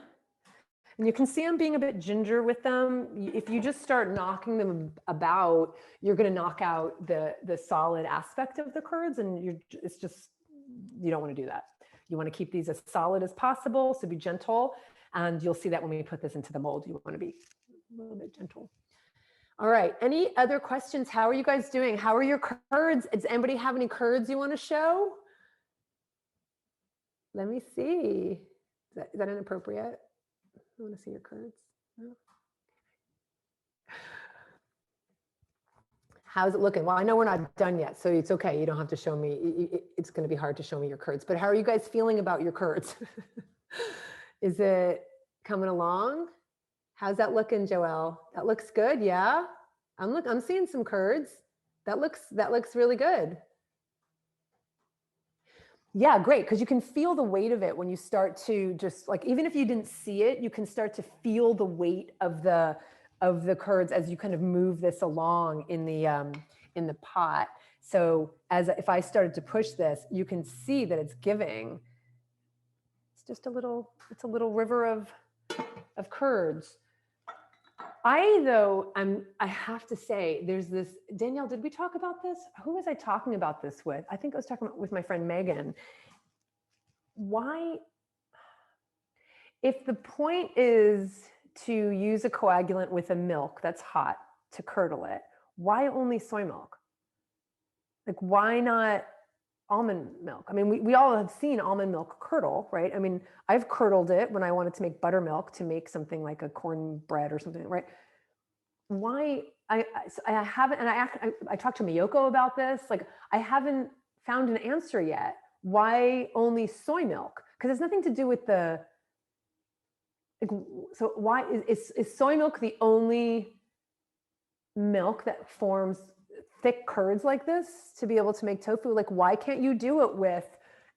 And you can see I'm being a bit ginger with them. If you just start knocking them about, you're going to knock out the solid aspect of the curds, and you don't want to do that. You want to keep these as solid as possible, so be gentle. And you'll see that when we put this into the mold, you want to be a little bit gentle. All right. Any other questions? How are you guys doing? How are your curds? Does anybody have any curds you want to show? Let me see. Is that inappropriate? I want to see your curds. No? How's it looking? Well, I know we're not done yet, so it's okay. You don't have to show me. It's going to be hard to show me your curds, but how are you guys feeling about your curds? Is it coming along? How's that looking, Joelle? That looks good. Yeah. I'm seeing some curds. That looks really good. Yeah, great. Because you can feel the weight of it when you start to just like, even if you didn't see it, you can start to feel the weight of the curds as you kind of move this along in the pot. So if I started to push this, you can see that it's giving. It's just it's a little river of curds. I have to say, there's this, Danielle, did we talk about this? Who was I talking about this with? I think I was talking with my friend Megan. Why, if the point is to use a coagulant with a milk that's hot to curdle it, why only soy milk? Like, why not almond milk? I mean, we all have seen almond milk curdle, right? I mean, I've curdled it when I wanted to make buttermilk to make something like a cornbread or something, right? Why? I haven't, and I talked to Miyoko about this. Like, I haven't found an answer yet. Why only soy milk? Because it's nothing to do with the, like, so why is soy milk the only milk that forms thick curds like this to be able to make tofu? Like, why can't you do it with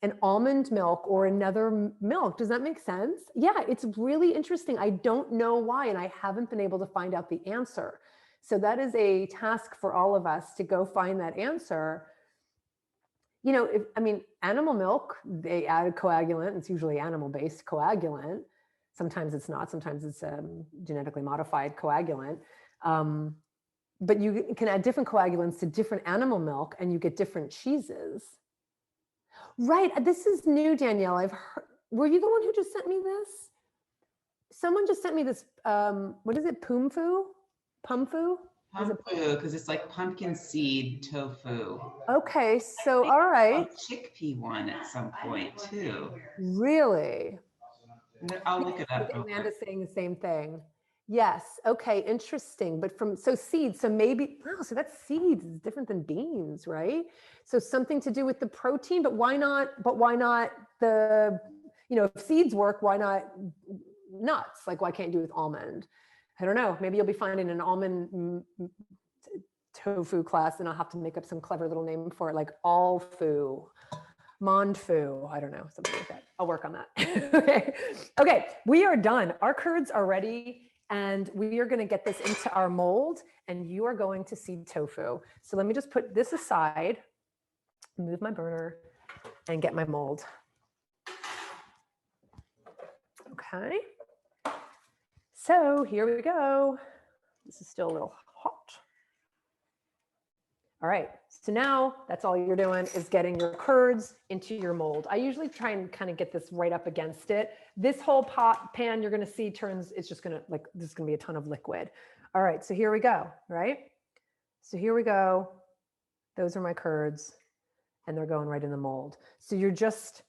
an almond milk or another milk? Does that make sense? Yeah, it's really interesting. I don't know why, and I haven't been able to find out the answer. So that is a task for all of us to go find that answer. You know, animal milk, they add a coagulant. It's usually animal-based coagulant. Sometimes it's not. Sometimes it's genetically modified coagulant. But you can add different coagulants to different animal milk, and you get different cheeses. Right. This is new, Danielle. I've heard. Were you the one who just sent me this? Someone just sent me this. What is it? Pumfu? Pumfu, because it's like pumpkin seed tofu. Okay. So, all right. Chickpea one at some point too. Really? I'll look it up. Amanda's saying the same thing. Yes. Okay. Interesting. But so seeds. So maybe, oh, so that's seeds. It's different than beans, right? So something to do with the protein, but why not? But why not the, if seeds work, why not nuts? Like, why can't you do with almond? I don't know. Maybe you'll be finding an almond tofu class and I'll have to make up some clever little name for it, like all-fu. Mondfu, I don't know, something like that. I'll work on that. Okay. Okay, we are done. Our curds are ready and we are gonna get this into our mold and you are going to see tofu. So let me just put this aside, move my burner and get my mold. Okay. So here we go. This is still a little hot. All right, so now that's all you're doing is getting your curds into your mold. I usually try and kind of get this right up against it. This whole pan you're gonna see turns, it's just gonna there's gonna be a ton of liquid. All right, so here we go, right? So here we go. Those are my curds and they're going right in the mold. So you're just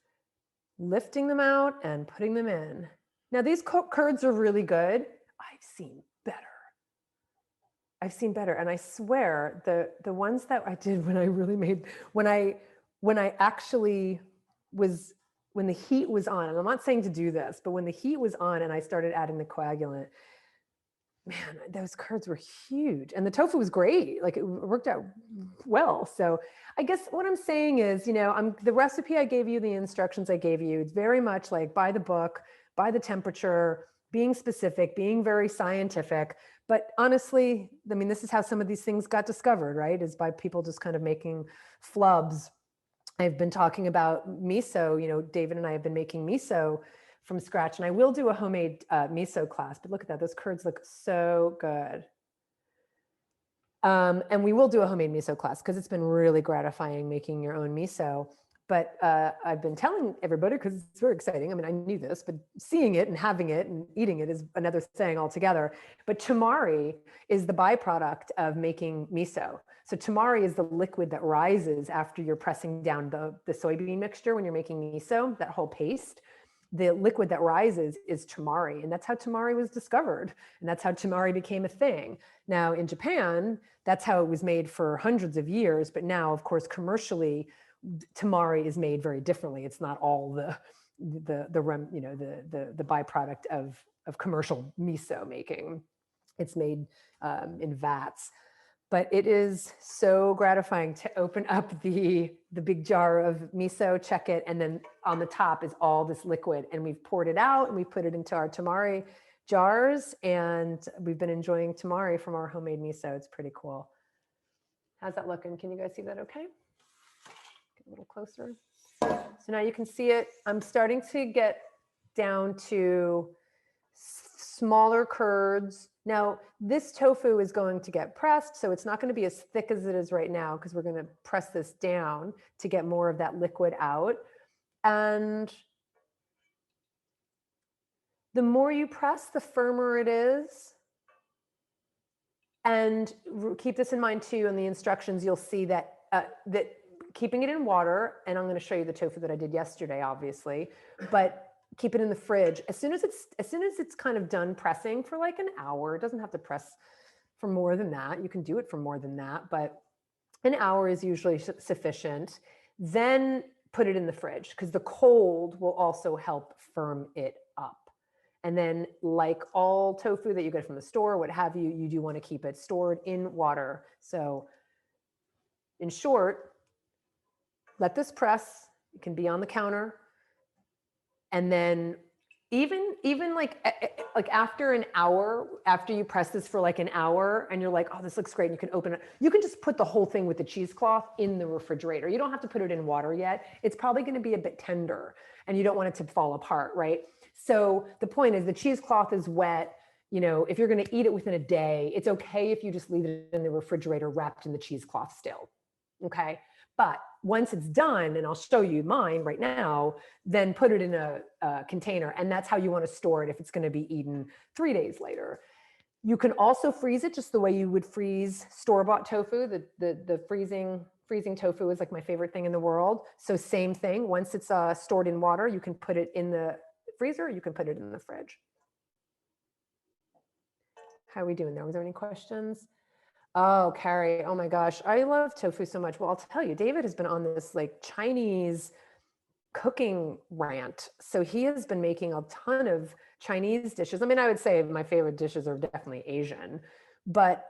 lifting them out and putting them in. Now these curds are really good. I've seen better. And I swear the ones that I did when I really made, when I actually was, when the heat was on, and I'm not saying to do this, but when the heat was on and I started adding the coagulant, man, those curds were huge. And the tofu was great. Like it worked out well. So I guess what I'm saying is, the recipe I gave you, the instructions I gave you, it's very much like by the book, by the temperature, being specific, being very scientific. But honestly, I mean, this is how some of these things got discovered, right? Is by people just kind of making flubs. I've been talking about miso, David and I have been making miso from scratch, and I will do a homemade miso class, but look at that. Those curds look so good. And we will do a homemade miso class because it's been really gratifying making your own miso. But I've been telling everybody because it's very exciting. I mean, I knew this, but seeing it and having it and eating it is another thing altogether. But tamari is the byproduct of making miso. So tamari is the liquid that rises after you're pressing down the soybean mixture when you're making miso, that whole paste. The liquid that rises is tamari, and that's how tamari was discovered. And that's how tamari became a thing. Now in Japan, that's how it was made for hundreds of years. But now, of course, commercially, tamari is made very differently. It's not all the byproduct of commercial miso making. It's made in vats. But it is so gratifying to open up the big jar of miso, check it, and then on the top is all this liquid. And we've poured it out and we put it into our tamari jars, and we've been enjoying tamari from our homemade miso. It's pretty cool. How's that looking? Can you guys see that okay? Get a little closer. So now you can see it. I'm starting to get down to smaller curds. Now, this tofu is going to get pressed, so it's not going to be as thick as it is right now because we're going to press this down to get more of that liquid out. And the more you press, the firmer it is. And keep this in mind too, in the instructions, you'll see that, that keeping it in water, and I'm going to show you the tofu that I did yesterday, obviously, but keep it in the fridge. As soon as it's kind of done pressing for like an hour, it doesn't have to press for more than that. You can do it for more than that, but an hour is usually sufficient. Then put it in the fridge because the cold will also help firm it up. And then like all tofu that you get from the store, what have you, you do want to keep it stored in water. So in short, let this press. It can be on the counter. And then even like after an hour, after you press this for like an hour and you're like, oh, this looks great, and you can open it, you can just put the whole thing with the cheesecloth in the refrigerator. You don't have to put it in water yet. It's probably going to be a bit tender and you don't want it to fall apart, right? So the point is the cheesecloth is wet. If you're going to eat it within a day, it's okay if you just leave it in the refrigerator wrapped in the cheesecloth still. Okay. But once it's done, and I'll show you mine right now, then put it in a container. And that's how you want to store it if it's going to be eaten 3 days later. You can also freeze it just the way you would freeze store-bought tofu. The freezing tofu is like my favorite thing in the world. So same thing. Once it's stored in water, you can put it in the freezer, you can put it in the fridge. How are we doing there? Was there any questions? Oh, Carrie, oh my gosh, I love tofu so much. Well, I'll tell you, David has been on this like Chinese cooking rant. So he has been making a ton of Chinese dishes. I mean, I would say my favorite dishes are definitely Asian, but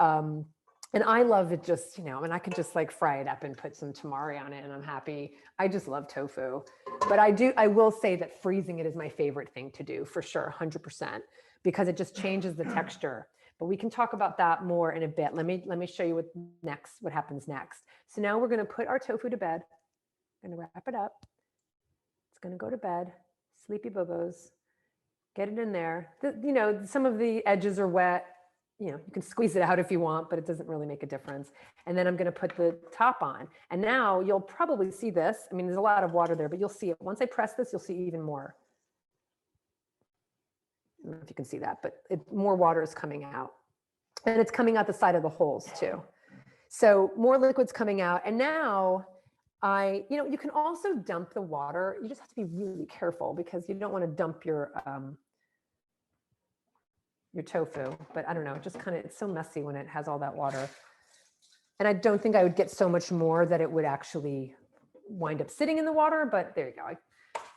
and I love it just, you know, I mean, I could just like fry it up and put some tamari on it and I'm happy. I just love tofu. But I will say that freezing it is my favorite thing to do for sure, 100%, because it just changes the texture. But we can talk about that more in a bit. Let me show you what happens next. So now we're going to put our tofu to bed. I'm going to wrap it up. It's going to go to bed. Sleepy bobos. Get it in there. You know, some of the edges are wet. You know, you can squeeze it out if you want, but it doesn't really make a difference. And then I'm going to put the top on. And now you'll probably see this. I mean, there's a lot of water there, but you'll see it. Once I press this, you'll see even more. I don't know if you can see that, but more water is coming out. And it's coming out the side of the holes too. So more liquid's coming out. And now you know, you can also dump the water. You just have to be really careful because you don't want to dump your tofu, but I don't know, just kind of, it's so messy when it has all that water. And I don't think I would get so much more that it would actually wind up sitting in the water, but there you go. I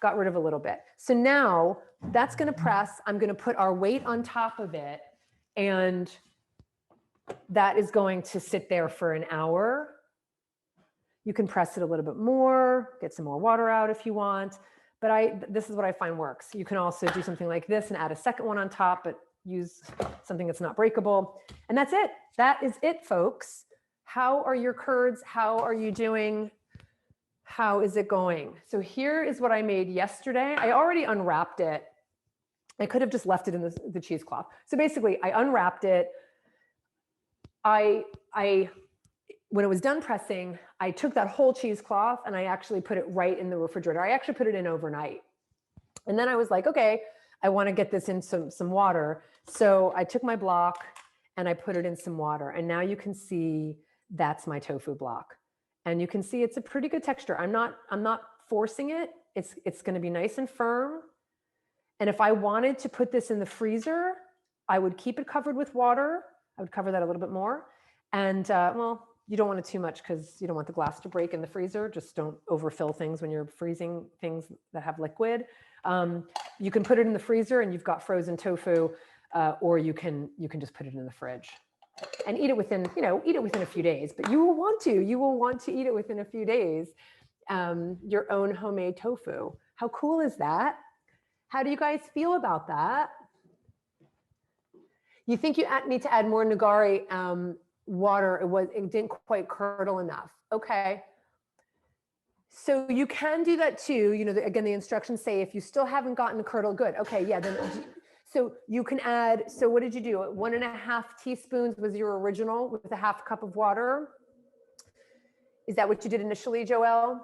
got rid of a little bit. So now that's going to press. I'm going to put our weight on top of it, and that is going to sit there for an hour. You can press it a little bit more, get some more water out if you want, but this is what I find works. You can also do something like this and add a second one on top, but use something that's not breakable. And that's it. That is it, folks. How are your curds? How are you doing? How is it going? So here is what I made yesterday. I already unwrapped it. I could have just left it in the cheesecloth. So basically I unwrapped it. When it was done pressing, I took that whole cheesecloth and I actually put it right in the refrigerator. I actually put it in overnight. And then I was like, okay, I want to get this in some water. So I took my block and I put it in some water. And now you can see that's my tofu block. And you can see it's a pretty good texture. I'm not forcing it. It's going to be nice and firm. And if I wanted to put this in the freezer, I would keep it covered with water. I would cover that a little bit more. And well, you don't want it too much because you don't want the glass to break in the freezer. Just don't overfill things when you're freezing things that have liquid. You can put it in the freezer and you've got frozen tofu, or you can just put it in the fridge and eat it within, eat it within a few days. But you will want to eat it within a few days. Your own homemade tofu. How cool is that? How do you guys feel about that? You think you need to add more nigari water? It didn't quite curdle enough. Okay. So you can do that too. Again, the instructions say if you still haven't gotten the curdle, good. Okay, yeah. Then so you can add. So what did you do? 1.5 teaspoons was your original with a 1/2 cup of water. Is that what you did initially, Joelle?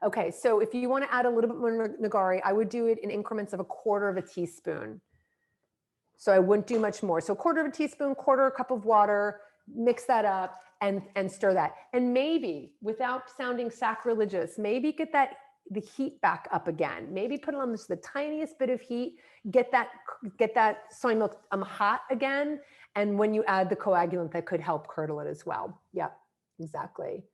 Okay. So if you want to add a little bit more nigari, I would do it in increments of 1/4 teaspoon. So I wouldn't do much more. So 1/4 teaspoon, 1/4 cup of water, mix that up and stir that. And maybe, without sounding sacrilegious, maybe get the heat back up again. Maybe put it on just the tiniest bit of heat, get that soy milk hot again. And when you add the coagulant, that could help curdle it as well. Yeah, exactly.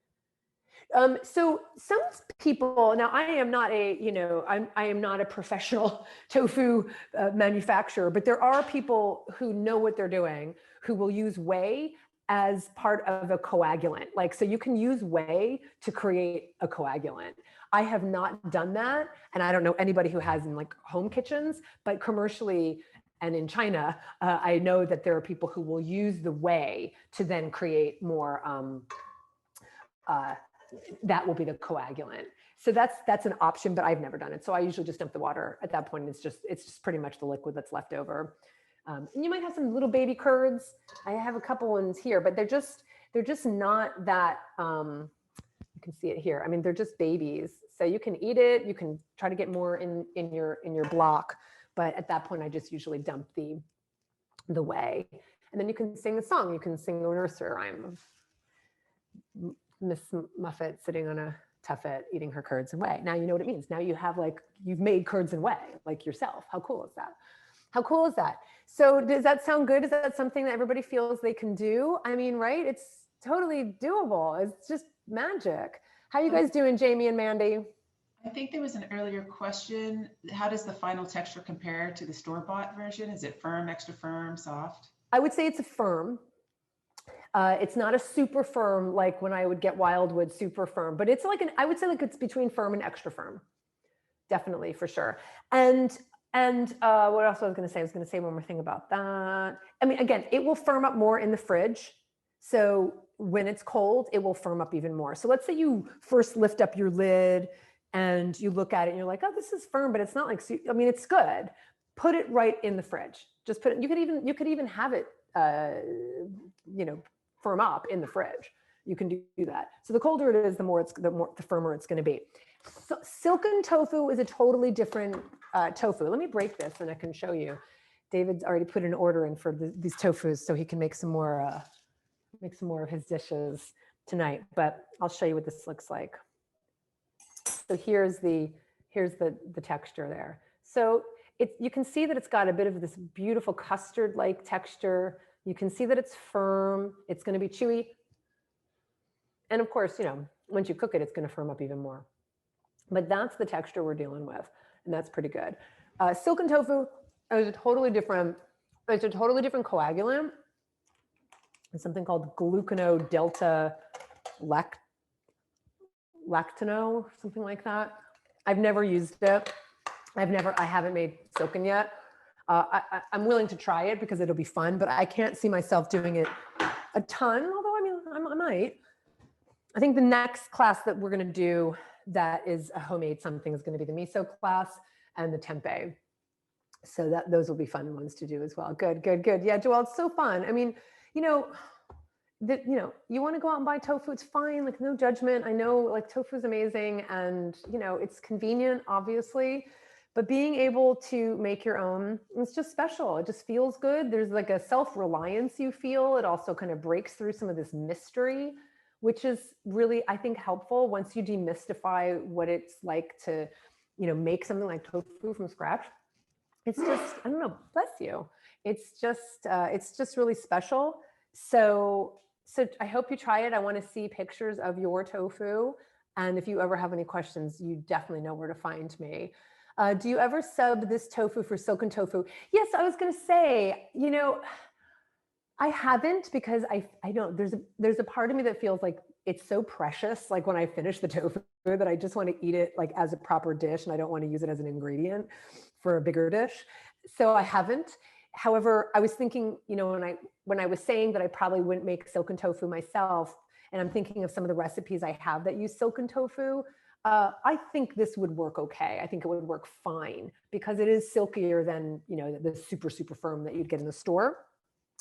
So some people, now I am not I am not a professional tofu manufacturer, but there are people who know what they're doing, who will use whey as part of a coagulant. So you can use whey to create a coagulant. I have not done that. And I don't know anybody who has in home kitchens, but commercially and in China, I know that there are people who will use the whey to then create more, that will be the coagulant. So that's an option, but I've never done it. So I usually just dump the water at that point. It's just pretty much the liquid that's left over. And you might have some little baby curds. I have a couple ones here, but they're just not that, you can see it here. I mean, they're just babies. So you can eat it. You can try to get more in your block. But at that point, I just usually dump the whey. And then you can sing a song. You can sing a nursery rhyme of Miss Muffet sitting on a tuffet eating her curds and whey. Now you know what it means. Now you have you've made curds and whey yourself. How cool is that? How cool is that? So does that sound good? Is that something that everybody feels they can do? I mean, right? It's totally doable. It's just magic. How you So guys doing, Jamie and Mandy? I think there was an earlier question. How does the final texture compare to the store-bought version? Is it firm, extra firm, soft? I would say it's a firm. It's not a super firm like when I would get Wildwood super firm, but it's like I would say like it's between firm and extra firm. Definitely, for sure. And what else I was going to say? I was going to say one more thing about that. I mean, again, it will firm up more in the fridge. So when it's cold, it will firm up even more. So let's say you first lift up your lid and you look at it and you're like, oh, this is firm, but it's not like, I mean, it's good. Put it right in the fridge. Just put it, you could even have it, you know, firm up in the fridge. You can do that. So the colder it is, the firmer it's going to be. So, silken tofu is a totally different tofu. Let me break this and I can show you. David's already put an order in for these tofus so he can make some more of his dishes tonight. But I'll show you what this looks like. So here's the texture there. So you can see that it's got a bit of this beautiful custard-like texture. You can see that it's firm. It's going to be chewy. And of course, you know, once you cook it, it's going to firm up even more. But that's the texture we're dealing with, and that's pretty good. Silken tofu is a totally different coagulant. It's something called glucano-delta lactano, something like that. I've never used it. I haven't made silken yet. I'm willing to try it because it'll be fun, but I can't see myself doing it a ton, although I mean, I might. I think the next class that we're going to do that is a homemade something is going to be the miso class and the tempeh. So those will be fun ones to do as well. Good. Yeah, Joelle, it's so fun. I mean, you know, you want to go out and buy tofu, it's fine, like no judgment. I know like tofu is amazing and, you know, it's convenient, obviously, but being able to make your own, it's just special. It just feels good. There's like a self-reliance you feel. It also kind of breaks through some of this mystery, which is really, I think, helpful once you demystify what it's like to, you know, make something like tofu from scratch. It's just, I don't know, bless you. It's just really special. So I hope you try it. I want to see pictures of your tofu. And if you ever have any questions, you definitely know where to find me. Do you ever sub this tofu for silken tofu? Yes, I was going to say, you know, I haven't because I don't, there's a part of me that feels like it's so precious. Like when I finish the tofu that I just want to eat it like as a proper dish and I don't want to use it as an ingredient for a bigger dish. So I haven't. However, I was thinking, you know, when I was saying that I probably wouldn't make silken tofu myself, and I'm thinking of some of the recipes I have that use silken tofu, I think this would work okay. I think it would work fine because it is silkier than, you know, the super firm that you'd get in the store.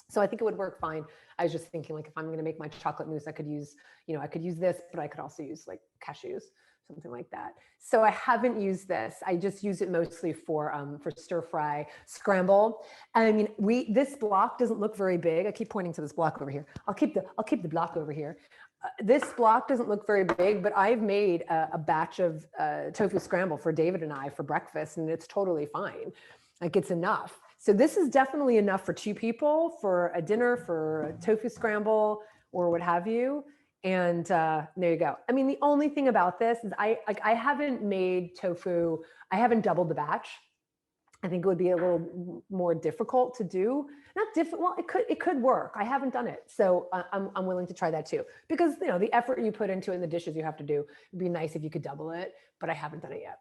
So I think it would work fine. I was just thinking like, if I'm going to make my chocolate mousse, I could use this, but I could also use like cashews, something like that. So I haven't used this. I just use it mostly for stir fry, scramble. I mean, this block doesn't look very big. I keep pointing to this block over here. I'll keep the block over here. This block doesn't look very big, but I've made a batch of tofu scramble for David and I for breakfast, and it's totally fine. Like it's enough. So this is definitely enough for 2 people, for a dinner, for a tofu scramble, or what have you. And there you go. I mean, the only thing about this is I haven't made tofu. I haven't doubled the batch. I think it would be a little more difficult to do. Not difficult. Well, it could work. I haven't done it, so I'm willing to try that too. Because you know the effort you put into it and the dishes you have to do, it'd be nice if you could double it. But I haven't done it yet.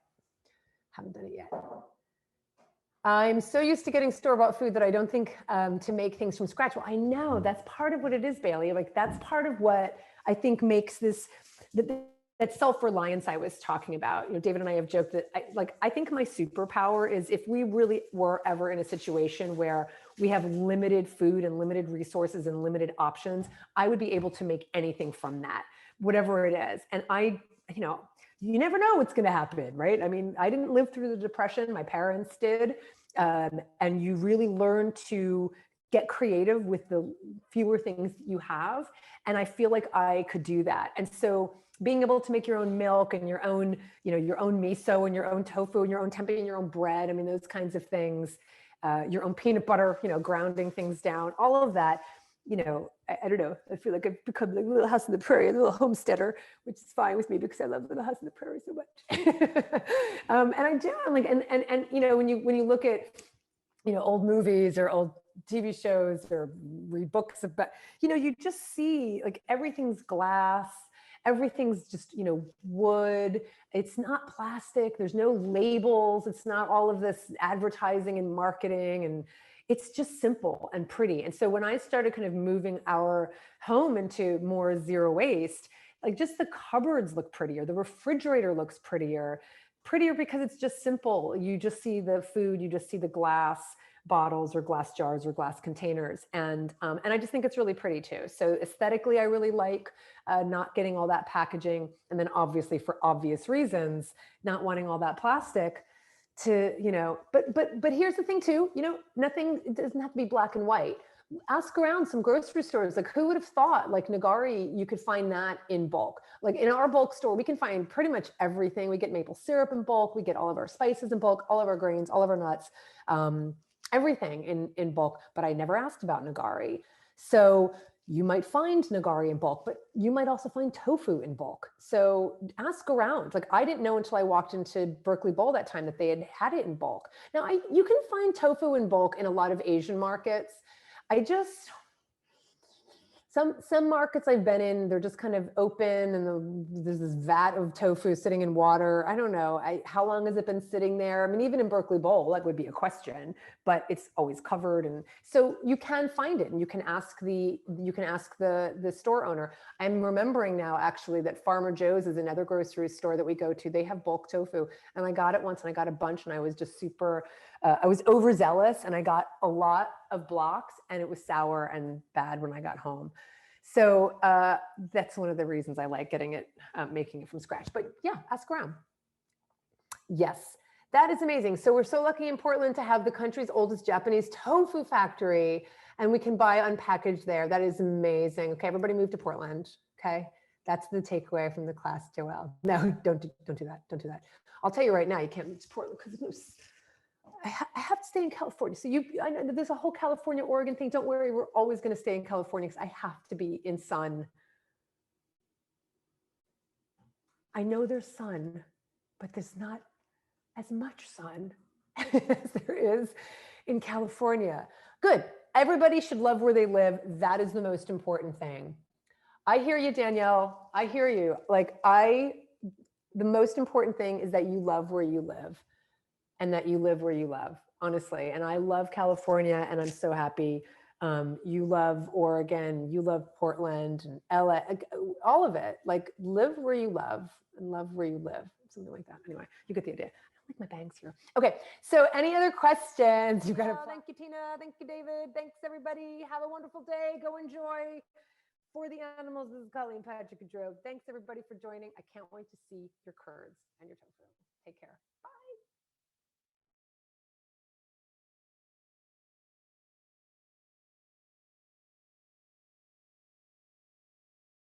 I'm so used to getting store-bought food that I don't think to make things from scratch. Well, I know that's part of what it is, Bailey. Like that's part of what I think makes this that self-reliance I was talking about. You know, David and I have joked that I think my superpower is if we really were ever in a situation where we have limited food and limited resources and limited options, I would be able to make anything from that, whatever it is. And you know, you never know what's going to happen, right? I mean, I didn't live through the Depression. My parents did. And you really learn to get creative with the fewer things you have. And I feel like I could do that. And so being able to make your own milk and your own, you know, your own miso and your own tofu and your own tempeh and your own bread, I mean, those kinds of things, your own peanut butter, grounding things down, all of that. I don't know. I feel like I've become like a little house on the prairie, a little homesteader, which is fine with me because I love Little House on the Prairie so much. And I do. I'm like, and when you look at old movies or old TV shows or read books about, you just see like everything's glass, everything's just, wood. It's not plastic. There's no labels. It's not all of this advertising and marketing, and it's just simple and pretty. And so when I started kind of moving our home into more zero waste, like just the cupboards look prettier, the refrigerator looks prettier because it's just simple. You just see the food, you just see the glass bottles or glass jars or glass containers. And I just think it's really pretty too. So aesthetically, I really like not getting all that packaging. And then obviously for obvious reasons, not wanting all that plastic to, but here's the thing too, nothing, it doesn't have to be black and white. Ask around some grocery stores. Like who would have thought like Nagari, you could find that in bulk. Like in our bulk store, we can find pretty much everything. We get maple syrup in bulk. We get all of our spices in bulk, all of our grains, all of our nuts, everything in bulk. But I never asked about Nagari. So you might find Nagari in bulk, but you might also find tofu in bulk. So ask around. Like I didn't know until I walked into Berkeley Bowl that time that they had it in bulk. Now you can find tofu in bulk in a lot of Asian markets. Some markets I've been in, they're just kind of open and there's this vat of tofu sitting in water. I don't know. How long has it been sitting there? I mean, even in Berkeley Bowl, that would be a question, but it's always covered. And so you can find it and you can ask the store owner. I'm remembering now actually that Farmer Joe's is another grocery store that we go to. They have bulk tofu and I got it once and I got a bunch and I was just super, I was overzealous and I got a lot of blocks and it was sour and bad when I got home. So that's one of the reasons I like getting it, making it from scratch. But yeah, ask around. Yes, that is amazing. So we're so lucky in Portland to have the country's oldest Japanese tofu factory, and we can buy unpackaged there. That is amazing. Okay, everybody move to Portland. Okay, that's the takeaway from the class, Joelle. No, don't do that. Don't do that. I'll tell you right now, you can't move to Portland because I have to stay in California. So I know there's a whole California, Oregon thing. Don't worry, we're always going to stay in California because I have to be in sun. I know there's sun, but there's not as much sun as there is in California. Good. Everybody should love where they live. That is the most important thing. I hear you, Danielle. I hear you. The most important thing is that you love where you live. And that you live where you love, honestly. And I love California and I'm so happy. You love Oregon, you love Portland and LA, all of it. Like live where you love and love where you live, something like that. Anyway, you get the idea. I like my bangs here. Okay, so any other questions? You got thank you, Tina. Thank you, David. Thanks, everybody. Have a wonderful day. Go enjoy. For the Animals, this is Colleen Patrick-Goudreau. Thanks, everybody, for joining. I can't wait to see your curds and your tofu. Take care.